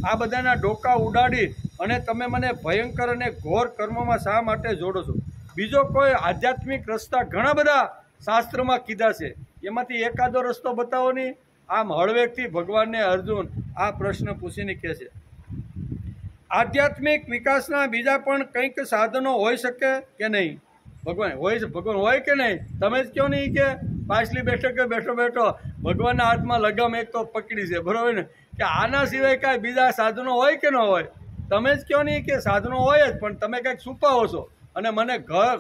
આ બધાના ડોકા ઉડાડી અને તમે મને ભયંકર અને ઘોર કર્મમાં શા માટે જોડો છો? બીજો કોઈ આધ્યાત્મિક રસ્તા ઘણા બધા શાસ્ત્રમાં કીધા છે એમાંથી એકાદો રસ્તો બતાવો નહીં. આમ હળવેકથી ભગવાનને અર્જુન આ પ્રશ્ન પૂછીને કહે છે. આધ્યાત્મિક વિકાસના બીજા પણ કંઈક સાધનો હોઈ શકે કે નહીં? ભગવાન હોય કે નહીં? તમે જ કહો નહીં કે પાછલી બેઠકે બેઠો ભગવાનના હાથમાં લગામ એક તો પકડી છે, બરોબર ને? કે આના સિવાય કાંઈ બીજા સાધનો હોય કે ન હોય? તમે જ કહો નહીં કે સાધનો હોય જ, પણ તમે કંઈક છુપાવો છો અને મને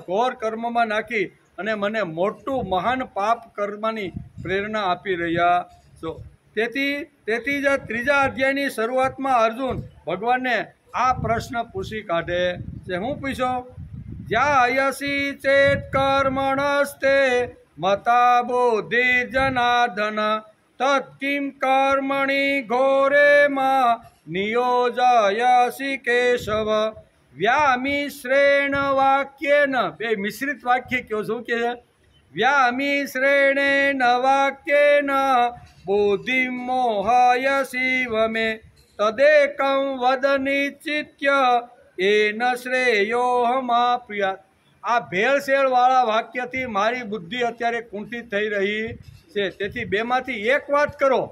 ઘોર કર્મમાં નાખી અને મને મોટું મહાન પાપ કર્મની પ્રેરણા આપી રહ્યા છો. તેથી જ ત્રીજા અધ્યાયની શરૂઆતમાં અર્જુન ભગવાનને આ પ્રશ્ન પૂછી કાઢે છે. હું પૂછો? જ્યાં અયસી ચેત કર્મણસ્તે મતા બુદ્ધિ જનાર્દન તત્કિમ કર્મણિ ઘોરે માં નિયોજયસી કેશવ વ્યામિશ્રેણ વાક્યેન. બે મિશ્રિત વાક્ય કયો શું કે છે? વ્યામિશ્રેણેન વાક્યેન બુદ્ધિ મોહયસી વમે તદેકં વદ નિશ્ચિત્ય એન શ્રેયોહમાપ્યાત. આ ભેળસેળ વાળા વાક્યથી મારી બુદ્ધિ અત્યારે કુંઠિત થઈ રહી છે. તેથી બેમાંથી એક વાત કરો.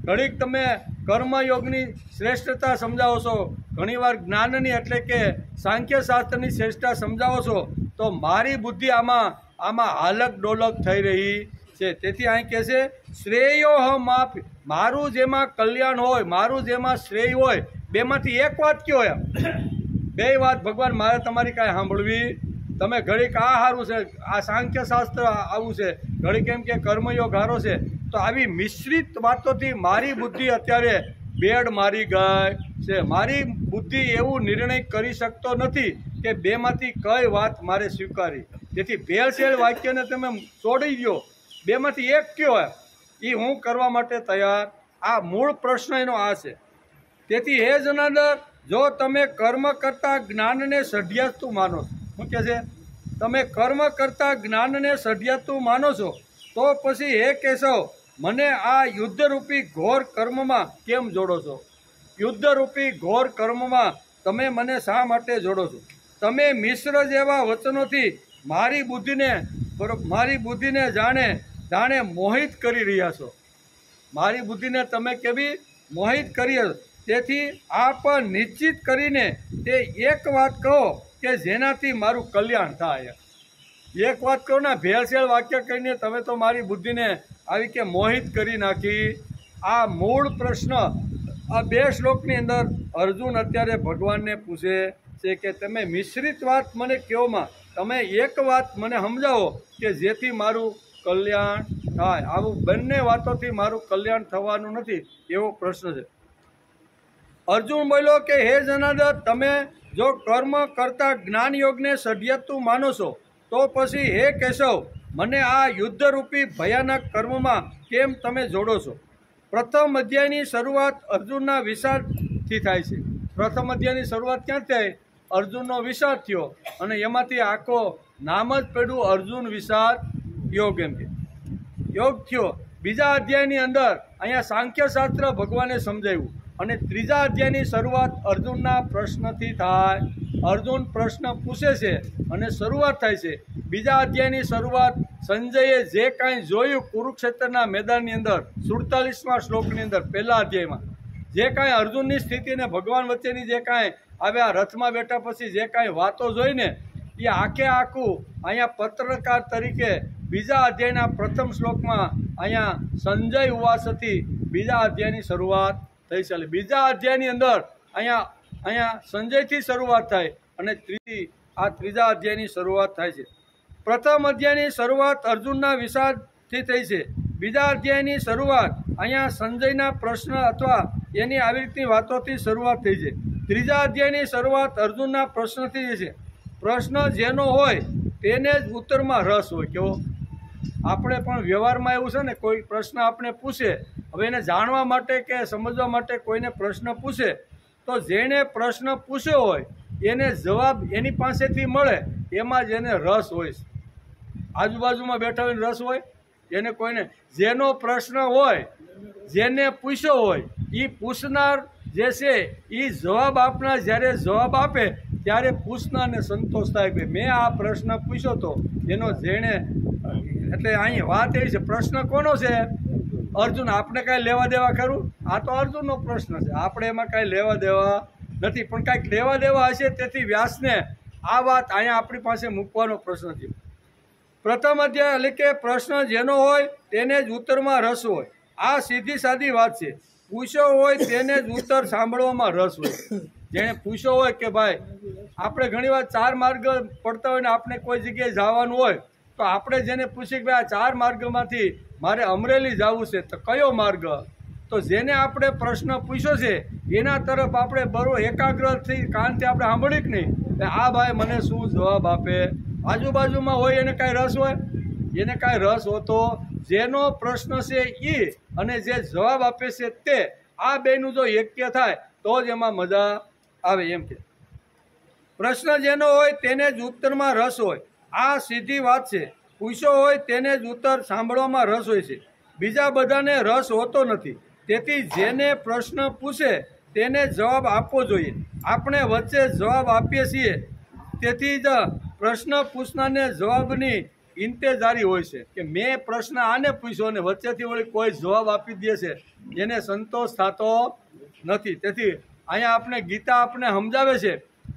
ઘડીક તમે કર્મયોગની શ્રેષ્ઠતા સમજાવો છો, ઘણીવાર જ્ઞાનની એટલે કે સાંખ્યશાસ્ત્રની શ્રેષ્ઠતા સમજાવો છો, તો મારી બુદ્ધિ આમાં હાલક ડોલક થઈ રહી છે. તેથી અહીં કહે છે શ્રેયોહમાપ. મારું જેમાં કલ્યાણ હોય, મારું જેમાં શ્રેય હોય, બેમાંથી એક વાત કયો? એમ બે વાત ભગવાન મારે તમારી કાંઈ સાંભળવી. તમે ઘડીક આ સારું છે, આ સાંખ્યશાસ્ત્ર આવું છે, ઘડીક એમ કે કર્મયોગ સારો છે. તો આવી મિશ્રિત વાતોથી મારી બુદ્ધિ અત્યારે બેડ મારી ગઈ છે. મારી બુદ્ધિ એવું નિર્ણય કરી શકતો નથી કે બેમાંથી કઈ વાત મારે સ્વીકારી. તેથી ભેળસેળ વાક્યને તમે છોડી દો, બેમાંથી એક કયો એ હું કરવા માટે તૈયાર. આ મૂળ પ્રશ્ન એનો આ છે. તેથી હે જનાર્દન, જો તમે કર્મ કરતા જ્ઞાનને સઢિયાતું માનો છો, શું કહે છે? તમે કર્મ કરતા જ્ઞાનને સઢિયાતું માનો છો, તો પછી હે કેશવ, મને આ યુદ્ધરૂપી ઘોર કર્મમાં કેમ જોડો છો? યુદ્ધરૂપી ઘોર કર્મમાં તમે મને શા માટે જોડો છો? તમે મિશ્ર જેવા વચનોથી મારી બુદ્ધિને જાણે મોહિત કરી રહ્યા છો. મારી બુદ્ધિને તમે કેવી મોહિત કરી છો? તેથી આપ નિશ્ચિત કરીને તે એક વાત કહો કે જેનાથી મારું કલ્યાણ થાય. એક વાત કહો ને, ભેળસેળ વાક્ય કહીને તમે તો મારી બુદ્ધિને આવી કે મોહિત કરી નાખી. આ મૂળ પ્રશ્ન આ બે શ્લોકની અંદર અર્જુન અત્યારે ભગવાનને પૂછે છે કે તમે મિશ્રિત વાત મને કયોમાં તમે એક વાત મને સમજાવો કે જેથી મારું કલ્યાણ થાય. આવું બંને વાતોથી મારું કલ્યાણ થવાનું નથી, એવો પ્રશ્ન છે. અર્જુન બોલ્યો કે હે જનાર્દન, તમે જો કર્મ કરતા જ્ઞાન યોગને સઢિયાતું માનો છો, તો પછી હે કેશવ, મને આ યુદ્ધરૂપી ભયાનક કર્મમાં કેમ તમે જોડો છો? પ્રથમ અધ્યાયની શરૂઆત અર્જુનના વિષાદથી થાય છે. પ્રથમ અધ્યાયની શરૂઆત ક્યાં થાય? અર્જુનનો વિષાદ થયો અને એમાંથી આખો નામ જ પડ્યું અર્જુન વિષાદ યોગ. એમ કે યોગ થયો. બીજા અધ્યાયની અંદર અહીંયા સાંખ્યશાસ્ત્ર ભગવાને સમજાવ્યું અને ત્રીજા અધ્યાયની શરૂઆત અર્જુનના પ્રશ્નથી થાય. અર્જુન પ્રશ્ન પૂછે છે અને શરૂઆત થાય છે. બીજા અધ્યાયની શરૂઆત સંજયે જે કાંઈ જોયું કુરુક્ષેત્રના મેદાનની અંદર 47મા શ્લોકની અંદર પહેલા અધ્યાયમાં જે કાંઈ અર્જુનની સ્થિતિને ભગવાન વચ્ચેની જે કાંઈ આવ્યા રથમાં બેઠા પછી જે કાંઈ વાતો જોઈને એ આખે આખું અહીંયા પત્રકાર તરીકે બીજા અધ્યાયના પ્રથમ શ્લોકમાં અહીંયા સંજય ઉવાસથી બીજા અધ્યાયની શરૂઆત થઈ ચાલે. બીજા અધ્યાયની અંદર અહીંયા સંજયથી શરૂઆત થાય અને ત્રીજા અધ્યાયની શરૂઆત થાય છે. પ્રથમ અધ્યાયની શરૂઆત અર્જુનના વિષાદથી થઈ છે. બીજા અધ્યાયની શરૂઆત અહીંયા સંજયના પ્રશ્ન અથવા એની આવી રીતની વાતોથી શરૂઆત થઈ છે. ત્રીજા અધ્યાયની શરૂઆત અર્જુનના પ્રશ્નથી છે. પ્રશ્ન જેનો હોય તેને જ ઉત્તરમાં રસ હોય. કેવો? આપણે પણ વ્યવહારમાં એવું છે ને, કોઈ પ્રશ્ન આપણે પૂછે, હવે એને જાણવા માટે કે સમજવા માટે કોઈને પ્રશ્ન પૂછે તો જેણે પ્રશ્ન પૂછ્યો હોય એને જવાબ એની પાસેથી મળે એમાં જ એને રસ હોય. આજુબાજુમાં બેઠા હોઈને રસ હોય એને કોઈને? જેનો પ્રશ્ન હોય, જેને પૂછ્યો હોય, એ પૂછનાર જે છે એ જવાબ આપનાર જ્યારે જવાબ આપે ત્યારે પૂછનારને સંતોષ થાય કે મેં આ પ્રશ્ન પૂછ્યો તો એનો જેણે, એટલે અહીં વાત એવી છે, પ્રશ્ન કોનો છે? અર્જુન. આપણે કાંઈ લેવા દેવા ખરું? આ તો અર્જુનનો પ્રશ્ન છે, આપણે એમાં કાંઈ લેવા દેવા નથી. પણ કાંઈક લેવા દેવા હશે, તેથી વ્યાસને આ વાત અહીંયા આપણી પાસે મૂકવાનો પ્રશ્ન થયો. પ્રથમ અધ્યાય એટલે કે પ્રશ્ન જેનો હોય તેને જ ઉત્તરમાં રસ હોય. આ સીધી સાદી વાત છે. પૂછ્યો હોય તેને જ ઉત્તર સાંભળવામાં રસ હોય. જેણે પૂછ્યો હોય કે ભાઈ આપણે ઘણીવાર 4 માર્ગ પડતા હોય ને આપણે કોઈ જગ્યાએ જવાનું હોય તો આપણે જેને પૂછીએ કે ભાઈ આ 4 માર્ગમાંથી મારે અમરેલી જવું છે તો કયો માર્ગ? તો જેને આપણે પ્રશ્ન પૂછ્યો છે એના તરફ આપણે બરોબર એકાગ્રથી કાનથી આપણે સાંભળ્યું કે નહીં, આ ભાઈ મને શું જવાબ આપે? આજુબાજુમાં હોય એને કાંઈ રસ હોય? એને કાંઈ રસ હોતો, જેનો પ્રશ્ન છે એ અને જે જવાબ આપે છે તે, આ બેનું જો એક્ય થાય તો જ એમાં મજા આવે. એમ કે પ્રશ્ન જેનો હોય તેને જ ઉત્તરમાં રસ હોય. આ સીધી વાત છે. પૂછ્યો હોય તેને જ ઉત્તર સાંભળવામાં રસ હોય છે, બીજા બધાને રસ હોતો નથી. તેથી જેને પ્રશ્ન પૂછે તેને જવાબ આપવો જોઈએ. આપણે વચ્ચે જવાબ આપીએ છીએ, તેથી જ પ્રશ્ન પૂછનારને જવાબની ઇંતેજારી હોય છે કે મેં પ્રશ્ન આને પૂછ્યો અને વચ્ચેથી વળી કોઈ જવાબ આપી દે છે, એને સંતોષ થતો નથી. તેથી અહીંયા આપણે ગીતા આપણે સમજાવે છે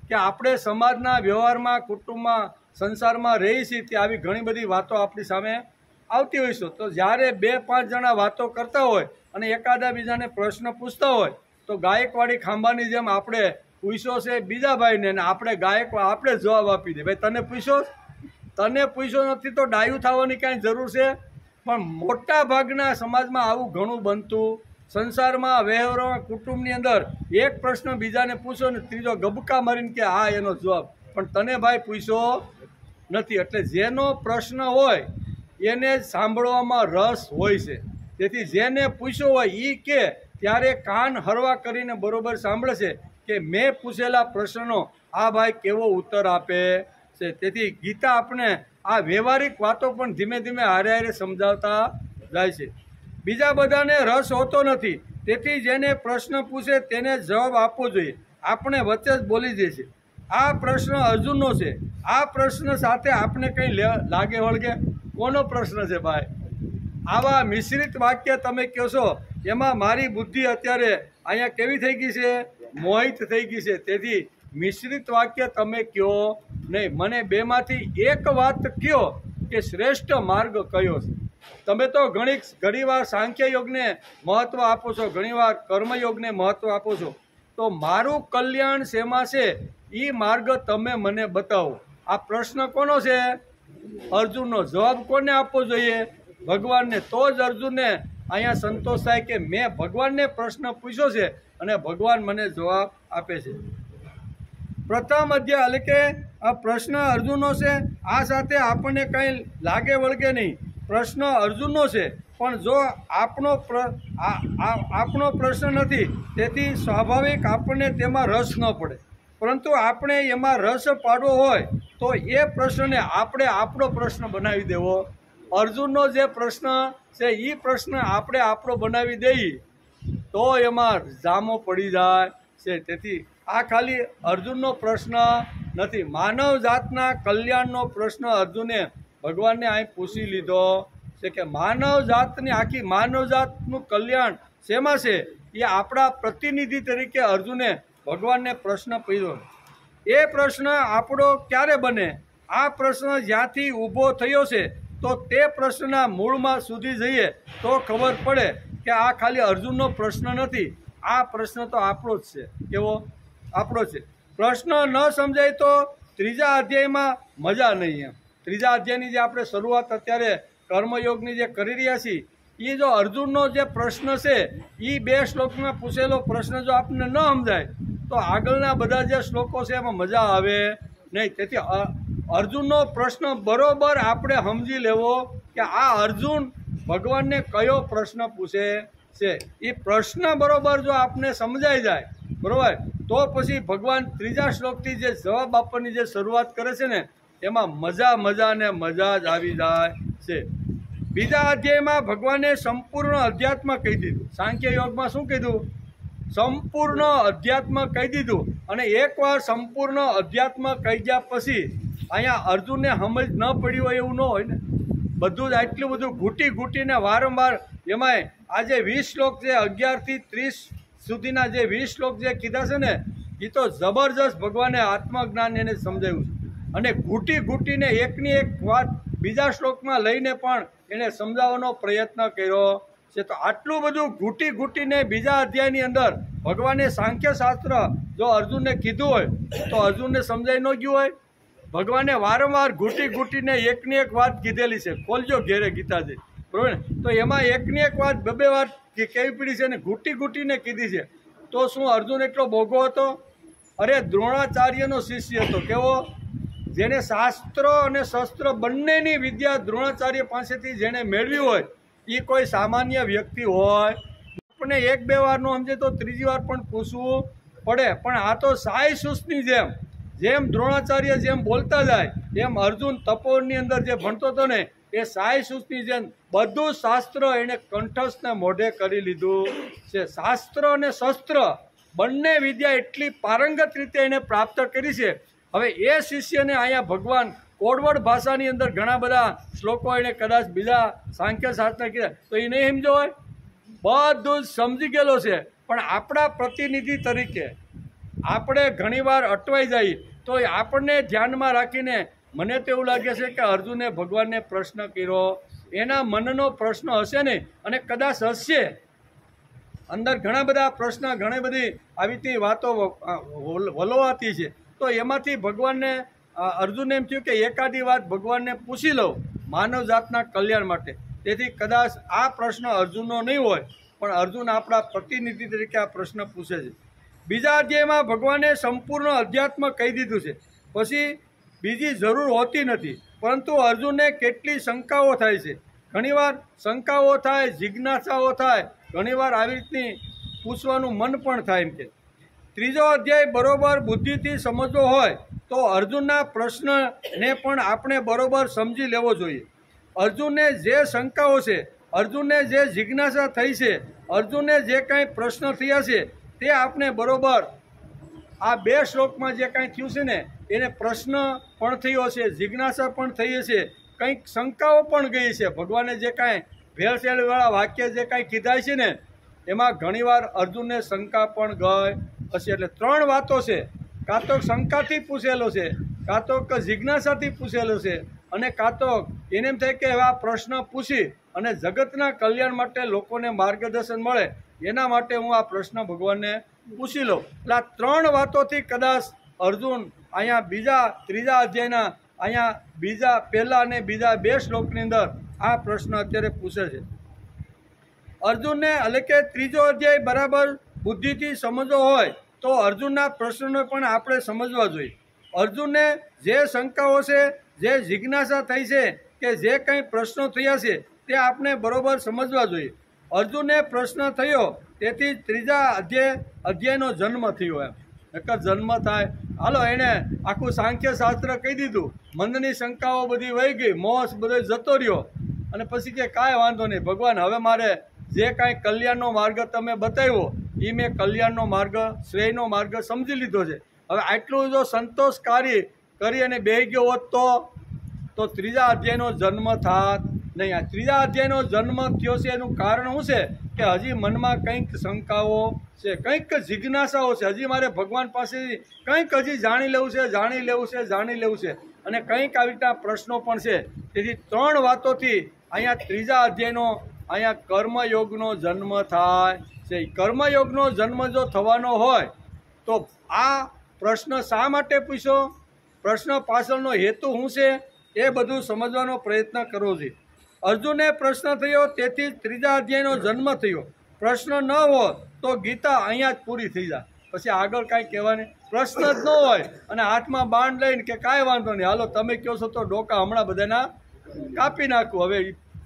કે આપણે સમાજના વ્યવહારમાં, કુટુંબમાં, સંસારમાં રહીએ છીએ ત્યાં આવી ઘણી બધી વાતો આપણી સામે આવતી હોય છે. તો જ્યારે 2-5 જણા વાતો કરતા હોય અને એકાદા બીજાને પ્રશ્ન પૂછતા હોય તો ગાયકવાડી ખાંબાની જેમ આપણે પૂછ્યો છે બીજા ભાઈને ને આપણે આપણે જવાબ આપી દે. ભાઈ તને પૂછ્યો નથી તો ડાયું થવાની કાંઈ જરૂર છે? પણ મોટા ભાગના સમાજમાં આવું ઘણું બનતું. સંસારમાં, વ્યવહારમાં, કુટુંબની અંદર એક પ્રશ્ન બીજાને પૂછો ને ત્રીજો ગબકા મારીને કે હા એનો જવાબ, પણ તને ભાઈ પૂછ્યો નથી. એટલે જેનો પ્રશ્ન હોય એને જ સાંભળવામાં રસ હોય છે. તેથી જેને પૂછ્યો હોય એ કે ત્યારે કાન હરવા કરીને બરોબર સાંભળે છે કે મેં પૂછેલા પ્રશ્નનો આ ભાઈ કેવો ઉત્તર આપે છે. તેથી ગીતા આપણે આ વ્યવહારિક વાતો પણ ધીમે ધીમે હારે હારે સમજાવતા જાય છે. બીજા બધાને રસ હોતો નથી, તેથી જેને પ્રશ્ન પૂછે તેને જવાબ આપવો જોઈએ. આપણે વચ્ચે જ બોલી દઈએ છીએ. આ પ્રશ્ન અર્જુનનો છે. આ પ્રશ્ન સાથે આપણે કંઈ લાગે વળગે? કોનો પ્રશ્ન છે ભાઈ? આવા મિશ્રિત વાક્ય તમે કહો છો એમાં મારી બુદ્ધિ અત્યારે અહીંયા કેવી થઈ ગઈ છે? મોહિત થઈ ગઈ છે. તેથી મિશ્રિત વાક્ય તમે કહો નહીં. મને બેમાંથી એક વાત કહો કે શ્રેષ્ઠ માર્ગ કયો છે. તમે તો ઘણીવાર સાંખ્ય યોગને મહત્ત્વ આપો છો, ઘણીવાર કર્મયોગને મહત્ત્વ આપો છો. તો મારું કલ્યાણ શેમાં છે એ માર્ગ તમે મને બતાવો. આ પ્રશ્ન કોનો છે? અર્જુનનો. જવાબ કોને આપવો જોઈએ? ભગવાનને. તો જ અર્જુનને અહીંયા સંતોષ થાય કે મેં ભગવાનને પ્રશ્ન પૂછ્યો છે અને ભગવાન મને જવાબ આપે છે. પ્રથમ અધ્યાય એટલે કે આ પ્રશ્ન અર્જુનનો છે. આ સાથે આપણને કંઈ લાગે વળગે નહીં. પ્રશ્ન અર્જુનનો છે, પણ જો આપણો પ્રશ્ન નથી, તેથી સ્વાભાવિક આપણને તેમાં રસ ન પડે. પરંતુ આપણે એમાં રસ પાડવો હોય તો એ પ્રશ્નને આપણે આપણો પ્રશ્ન બનાવી દેવો. અર્જુનનો જે પ્રશ્ન છે એ પ્રશ્ન આપણે આપણો બનાવી દઈએ તો એમાં જામો પડી જાય છે. તેથી આ ખાલી અર્જુનનો પ્રશ્ન નથી, માનવ જાતના કલ્યાણનો પ્રશ્ન અર્જુને ભગવાનને અહીં પૂછી લીધો છે કે માનવ જાતની આખી માનવ જાતનું કલ્યાણ શેમાં છે એ આપણા પ્રતિનિધિ તરીકે અર્જુને ભગવાનને પ્રશ્ન પૂછ્યો. એ પ્રશ્ન આપણો ક્યારે બને? આ પ્રશ્ન જ્યાંથી ઊભો થયો છે તો તે પ્રશ્નના મૂળમાં સુધી જઈએ તો ખબર પડે કે આ ખાલી અર્જુનનો પ્રશ્ન નથી, આ પ્રશ્ન તો આપણો જ છે. કેવો? આપણો છે. પ્રશ્ન ન સમજાય તો 3જા અધ્યાયમાં મજા નહીં. એમ 3જા અધ્યાયની જે આપણે શરૂઆત અત્યારે કર્મયોગની જે કરી રહ્યા છીએ એ જો અર્જુનનો જે પ્રશ્ન છે એ 2 શ્લોકમાં પૂછેલો પ્રશ્ન જો આપણને ન સમજાય તો આગળના બધા જે શ્લોકો છે એમાં મજા આવે નહીં. તેથી અર્જુનનો પ્રશ્ન બરોબર આપણે સમજી લેવો કે આ અર્જુન ભગવાનને કયો પ્રશ્ન પૂછે છે. એ પ્રશ્ન બરોબર જો આપને સમજાઈ જાય બરોબર તો પછી ભગવાન 3જા શ્લોકથી જે જવાબ આપવાની જે શરૂઆત કરે છે ને એમાં મજા ને મજા જ આવી જાય છે. બીજા અધ્યાયમાં ભગવાને સંપૂર્ણ અધ્યાત્મ કહી દીધું. સાંખ્ય યોગમાં શું કીધું? સંપૂર્ણ અધ્યાત્મ કહી દીધું. અને એકવાર સંપૂર્ણ અધ્યાત્મ કહી ગયા પછી અહીંયા અર્જુનને સમજ ન પડી હોય એવું ન હોય ને. બધું જ આટલું બધું ઘૂંટી ઘૂંટીને વારંવાર, એમાંય આજે 20 શ્લોક જે 11 થી 30 સુધીના જે 20 શ્લોક જે કીધા છે ને, એ તો જબરજસ્ત ભગવાને આત્મજ્ઞાન એને સમજાવ્યું છે. અને ઘૂંટી ઘૂંટીને એકની એક વાત બીજા શ્લોકમાં લઈને પણ એને સમજાવવાનો પ્રયત્ન કર્યો છે. તો આટલું બધું ઘૂંટી ઘૂંટીને બીજા અધ્યાયની અંદર ભગવાને સાંખ્યશાસ્ત્ર જો અર્જુનને કીધું હોય તો અર્જુનને સમજાઈ ન ગયું હોય. ભગવાને વારંવાર ઘૂંટી ઘૂંટીને એકની એક વાત કીધેલી છે. ખોલજો ઘેરે ગીતાજી, બરોબર ને? તો એમાં એકની એક વાત બે વાત કેવી પડી છે ને ઘૂંટી ઘૂંટીને કીધી છે. તો શું અર્જુન એટલો બોગો હતો? અરે દ્રોણાચાર્યનો શિષ્ય હતો. કેવો? જેને શાસ્ત્ર અને શસ્ત્ર બંનેની વિદ્યા દ્રોણાચાર્ય પાસેથી જેણે મેળવી હોય એ કોઈ સામાન્ય વ્યક્તિ હોય? આપણે એક બે વાર નો સમજે તો ત્રીજી વાર પણ પૂછવું પડે. પણ આ તો સાઈ સુસની જેમ દ્રોણાચાર્ય જેમ બોલતા જાય એમ અર્જુન તપોવનની અંદર જે ભણતો હતો ને એ સાઈ સુસની જેમ બધું શાસ્ત્ર એને કંઠસ્થને મોઢે કરી લીધું છે. શાસ્ત્ર અને શસ્ત્ર બંને વિદ્યા એટલી પારંગત રીતે એને પ્રાપ્ત કરી છે. હવે એ શિષ્યને અહીંયા ભગવાન કોડવડ ભાષાની અંદર ઘણા બધા શ્લોકો એને કદાચ બીજા સાંખ્યશાસ્ત્ર કીધા તો એ નહીં સમજો હોય. બધું જ સમજી ગયેલો છે. પણ આપણા પ્રતિનિધિ તરીકે આપણે ઘણીવાર અટવાઈ જઈએ તો આપણને ધ્યાનમાં રાખીને મને તો એવું લાગે છે કે અર્જુને ભગવાનને પ્રશ્ન કર્યો, એના મનનો પ્રશ્ન હશે ને, અને કદાચ હશે અંદર ઘણા બધા પ્રશ્ન, ઘણી બધી આવી રીતે વાતો વલોવાતી છે. તો એમાંથી ભગવાનને અર્જુનને એમ થયું કે એકાદી વાત ભગવાનને પૂછી લઉં માનવ જાતના કલ્યાણ માટે. તેથી કદાચ આ પ્રશ્ન અર્જુનનો નહીં હોય, પણ અર્જુન આપણા પ્રતિનિધિ તરીકે આ પ્રશ્ન પૂછે છે. બીજા અધ્યાયમાં ભગવાને સંપૂર્ણ અધ્યાત્મ કહી દીધું છે. પછી બીજી જરૂર હોતી નથી. પરંતુ અર્જુનને કેટલી શંકાઓ થાય છે. ઘણીવાર શંકાઓ થાય, જિજ્ઞાસાઓ થાય, ઘણીવાર આવી રીતની પૂછવાનું મન પણ થાય. એમ કે ત્રીજો અધ્યાય બરોબર બુદ્ધિથી સમજવો હોય તો અર્જુનના પ્રશ્નને પણ આપણે બરોબર સમજી લેવો જોઈએ. અર્જુનને જે શંકાઓ છે, અર્જુનને જે જિજ્ઞાસા થઈ છે, અર્જુનને જે કાંઈ પ્રશ્ન થયા છે તે આપણે બરોબર આ 2 શ્લોકમાં જે કાંઈ થયું છે ને એને પ્રશ્ન પણ થયો છે, જિજ્ઞાસા પણ થઈ છે, કંઈક શંકાઓ પણ ગઈ છે. ભગવાને જે કાંઈ ભેળસેળવાળા વાક્ય જે કાંઈ કીધા છે ને એમાં ઘણીવાર અર્જુનને શંકા પણ ગઈ હશે. એટલે 3 વાતો છે. કાં તો શંકાથી પૂછેલો છે, કાં તો જિજ્ઞાસાથી પૂછેલો છે, અને કાં તો એને એમ થાય કે એવા પ્રશ્ન પૂછી અને જગતના કલ્યાણ માટે લોકોને માર્ગદર્શન મળે એના માટે હું આ પ્રશ્ન ભગવાનને પૂછી લઉં. એટલે આ 3 વાતોથી કદાચ અર્જુન અહીંયા ત્રીજા અધ્યાયના અહીંયા પહેલા અને બીજા 2 શ્લોકની અંદર આ પ્રશ્ન અત્યારે પૂછે છે અર્જુનને. એટલે કે ત્રીજો અધ્યાય બરાબર બુદ્ધિથી સમજવો હોય તો અર્જુનના પ્રશ્નોને પણ આપણે સમજવા જોઈએ. અર્જુનને જે શંકાઓ છે, જે જિજ્ઞાસા થઈ છે, કે જે કંઈ પ્રશ્નો થયા છે તે આપણે બરોબર સમજવા જોઈએ. અર્જુનને પ્રશ્ન થયો તેથી ત્રીજા અધ્યાયનો જન્મ થયો. એમ નકર જન્મ થાય હાલો એણે આખું સાંખ્યશાસ્ત્ર કહી દીધું, મનની શંકાઓ બધી વહી ગઈ, મોહ બધો જતો રહ્યો, અને પછી કે કાંઈ વાંધો નહીં ભગવાન, હવે મારે જે કાંઈ કલ્યાણનો માર્ગ તમે બતાવ્યો એ મેં કલ્યાણનો માર્ગ, શ્રેયનો માર્ગ સમજી લીધો છે. હવે આટલું જો સંતોષકારી કરી અને બેસી ગયો હોત તો ત્રીજા અધ્યાયનો જન્મ થાત નહીં. આ ત્રીજા અધ્યાયનો જન્મ થયો છે એનું કારણ શું છે કે હજી મનમાં કંઈક શંકાઓ છે, કંઈક જિજ્ઞાસાઓ છે. હજી મારે ભગવાન પાસેથી કંઈક હજી જાણી લેવું છે, અને કંઈક આવી રીતના પ્રશ્નો પણ છે. તેથી 3 વાતોથી અહીંયા ત્રીજા અધ્યાયનો અહીંયા કર્મયોગનો જન્મ થાય છે. કર્મયોગનો જન્મ જો થવાનો હોય તો આ પ્રશ્ન શા માટે પૂછ્યો, પ્રશ્ન પાછળનો હેતુ શું છે એ બધું સમજવાનો પ્રયત્ન કરવો જોઈએ. અર્જુનને પ્રશ્ન થયો તેથી ત્રીજા અધ્યાયનો જન્મ થયો. પ્રશ્ન ન હોય તો ગીતા અહીંયા જ પૂરી થઈ જાય, પછી આગળ કાંઈ કહેવાની પ્રશ્ન જ ન હોય અને હાથમાં બાણ લઈને કે કાંઈ વાંધો નહીં, હાલો તમે કહો છો તો ડોકા હમણાં બધાના કાપી નાખું. હવે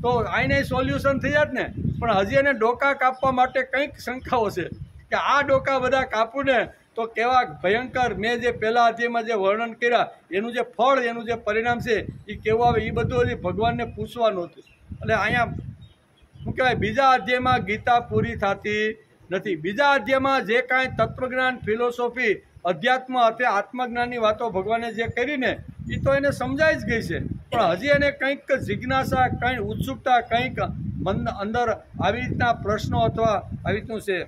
તો આઈને સોલ્યુશન થઈ જાત ને, પણ હજી એને ડોકા કાપવા માટે કંઈક શંકાઓ છે કે આ ડોકા બધા કાપું ને તો કેવા ભયંકર, મેં જે પહેલા અધ્યાયમાં જે વર્ણન કર્યા એનું જે ફળ, એનું જે પરિણામ છે એ કેવું આવે, એ બધું હજી ભગવાનને પૂછવાનું હતું. એટલે અહીંયા શું કહેવાય, બીજા અધ્યાયમાં ગીતા પૂરી થતી નથી. બીજા અધ્યાયમાં જે કાંઈ તત્વજ્ઞાન, ફિલોસોફી, અધ્યાત્મ અથવા આત્મજ્ઞાનની વાતો ભગવાને જે કરીને એ તો એને સમજાઈ જ ગઈ છે, પણ હજી એને કંઈક જિજ્ઞાસા, કંઈક ઉત્સુકતા, કંઈક મન અંદર આવી રીતના પ્રશ્નો અથવા આવી રીતનું છે.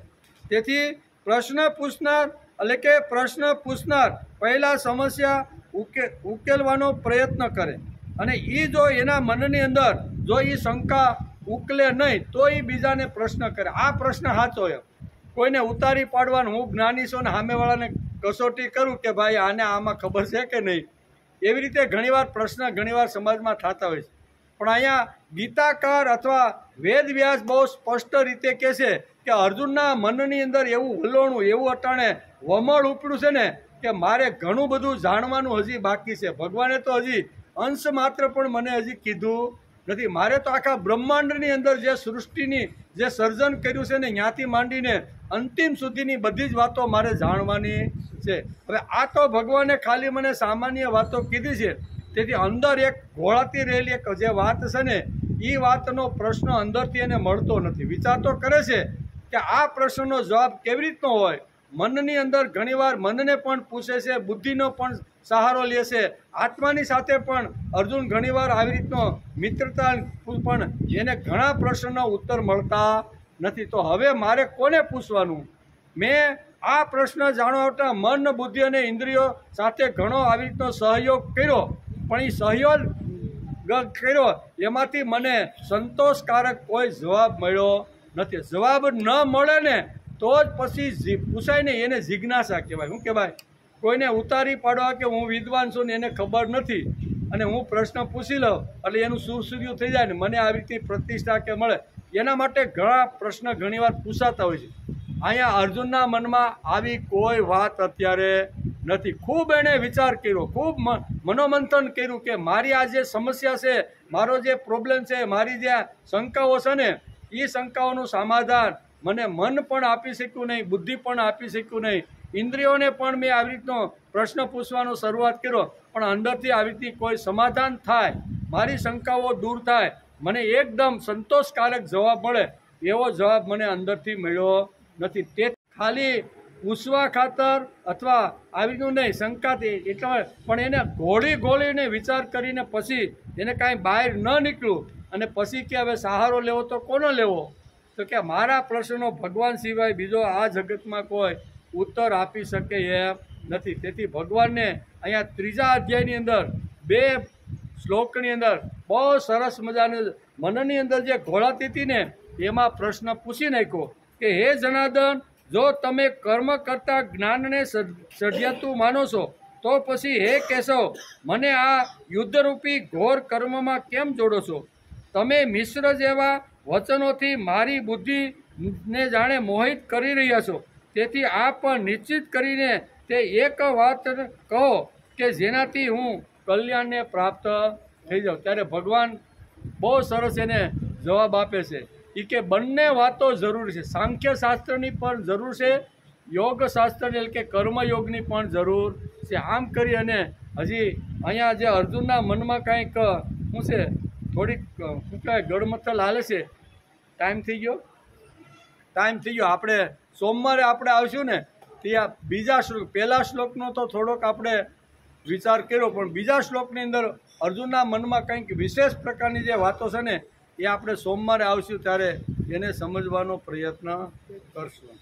તેથી પ્રશ્ન પૂછનાર એટલે કે પ્રશ્ન પૂછનાર પહેલાં સમસ્યા ઉકેલવાનો પ્રયત્ન કરે, અને એ જો એના મનની અંદર જો એ શંકા ઉકલે નહીં તો એ બીજાને પ્રશ્ન કરે. આ પ્રશ્ન સાચો એમ કોઈને ઉતારી પાડવાનું, હું જ્ઞાની છું ને સામેવાળાને કસોટી કરું કે ભાઈ આને આમાં ખબર છે કે નહીં. એવી રીતે ઘણીવાર પ્રશ્ન ઘણીવાર સમાજમાં થતા હોય છે. પણ અહીંયા ગીતાકાર અથવા વેદવ્યાસ બહુ સ્પષ્ટ રીતે કહે છે કે અર્જુનના મનની અંદર એવું વલોણું, એવું અટાણે વમળ ઉપડ્યું છે ને કે મારે ઘણું બધું જાણવાનું હજી બાકી છે. ભગવાને તો હજી અંશ માત્ર પણ મને હજી કીધું નથી. મારે તો આખા બ્રહ્માંડની અંદર જે સૃષ્ટિની જે સર્જન કર્યું છે ને ત્યાંથી માંડીને અંતિમ સુધીની બધી જ વાતો મારે જાણવાની છે. હવે આ તો ભગવાને ખાલી મને સામાન્ય વાતો કીધી છે. તેથી અંદર એક ઘોળાતી રહેલી એક જે વાત છે ને એ વાતનો પ્રશ્ન અંદરથી એને મળતો નથી. વિચાર તો કરે છે કે આ પ્રશ્નનો જવાબ કેવી રીતનો હોય. મનની અંદર ઘણીવાર મનને પણ પૂછે છે, બુદ્ધિનો પણ સહારો લે છે, આત્માની સાથે પણ અર્જુન ઘણીવાર આવી રીતનો મિત્રતા પણ એને ઘણા પ્રશ્નનો ઉત્તર મળતા નથી. તો હવે મારે કોને પૂછવાનું? મેં આ પ્રશ્ન જાણવા મન, બુદ્ધિ અને ઇન્દ્રિયો સાથે ઘણો આવી રીતનો સહયોગ કર્યો, પણ એ સહયોગ કર્યો એમાંથી મને સંતોષકારક કોઈ જવાબ મળ્યો નથી. જવાબ ન મળે ને તો જ પછી પૂછાય ને એને જિજ્ઞાસા કહેવાય. શું કહેવાય? કોઈને ઉતારી પાડવા કે હું વિદ્વાન છું ને એને ખબર નથી અને હું પ્રશ્ન પૂછી લઉં એટલે એનું સુરસુર્યું થઈ જાય ને મને આવી રીતે પ્રતિષ્ઠા કે મળે, એના માટે ઘણા પ્રશ્ન ઘણીવાર પૂછાતા હોય છે. અહીંયા અર્જુનના મનમાં આવી કોઈ વાત અત્યારે નથી. ખૂબ એણે વિચાર કર્યો, ખૂબ મનોમંથન કર્યું કે મારી આ જે સમસ્યા છે, મારો જે પ્રોબ્લેમ છે, મારી જે શંકાઓ છે ને એ શંકાઓનું સમાધાન મને મન પણ આપી શક્યું નહીં, બુદ્ધિ પણ આપી શક્યું નહીં, ઇન્દ્રિયોને પણ મેં આવી રીતનો પ્રશ્ન પૂછવાનો શરૂઆત કર્યો, પણ અંદરથી આવી રીતની કોઈ સમાધાન થાય, મારી શંકાઓ દૂર થાય, મને એકદમ સંતોષકારક જવાબ મળે એવો જવાબ મને અંદરથી મળ્યો નથી. તે ખાલી પૂછવા ખાતર અથવા આવી રીતનું નહીં, શંકાથી એટલા પણ એને ઘોળીને વિચાર કરીને પછી એને કાંઈ બહાર ન નીકળ્યું અને પછી કે હવે સહારો લેવો તો કોનો લેવો? તો કે મારા પ્રશ્નનો ભગવાન સિવાય બીજો આ જગતમાં કોઈ ઉત્તર આપી શકે એમ નથી. તેથી ભગવાનને અહીંયા 3જા અધ્યાયની અંદર 2 શ્લોકની અંદર બહુ સરસ મજાનું મનની અંદર જે ઘોળાતી હતી ને એમાં પ્રશ્ન પૂછી નાખ્યો કે હે જનાર્દન, જો તમે કર્મ કરતા જ્ઞાનને સર્જ્યાતું માનો છો તો પછી હે કેશવ, મને આ યુદ્ધરૂપી ઘોર કર્મમાં કેમ જોડો છો? તમે મિશ્ર જેવા વચનોથી મારી બુદ્ધિને જાણે મોહિત કરી રહ્યા છો. તેથી આ પણ નિશ્ચિત કરીને તે એક વાત કહો કે જેનાથી હું કલ્યાણને પ્રાપ્ત થઈ જાઉં. ત્યારે ભગવાન બહુ સરસ એને જવાબ આપે છે. એ કે બંને વાતો જરૂરી છે. સાંખ્યશાસ્ત્રની પણ જરૂર છે, યોગશાસ્ત્રની એટલે કે કર્મયોગની પણ જરૂર છે. આમ કરી અને હજી અહીંયા જે અર્જુનના મનમાં કાંઈક શું છે, થોડીક શું કહેવાય ગડમથલ હાલે છે. ટાઈમ થઈ ગયો. આપણે સોમવારે આપણે આવશું ને ત્યાં બીજા શ્લોક, પહેલા શ્લોકનો તો થોડોક આપણે વિચાર કર્યો, પણ બીજા શ્લોકની અંદર અર્જુનના મનમાં કંઈક વિશેષ પ્રકારની જે વાતો છે ને એ આપણે સોમવારે આવશું ત્યારે એને સમજવાનો પ્રયત્ન કરશું.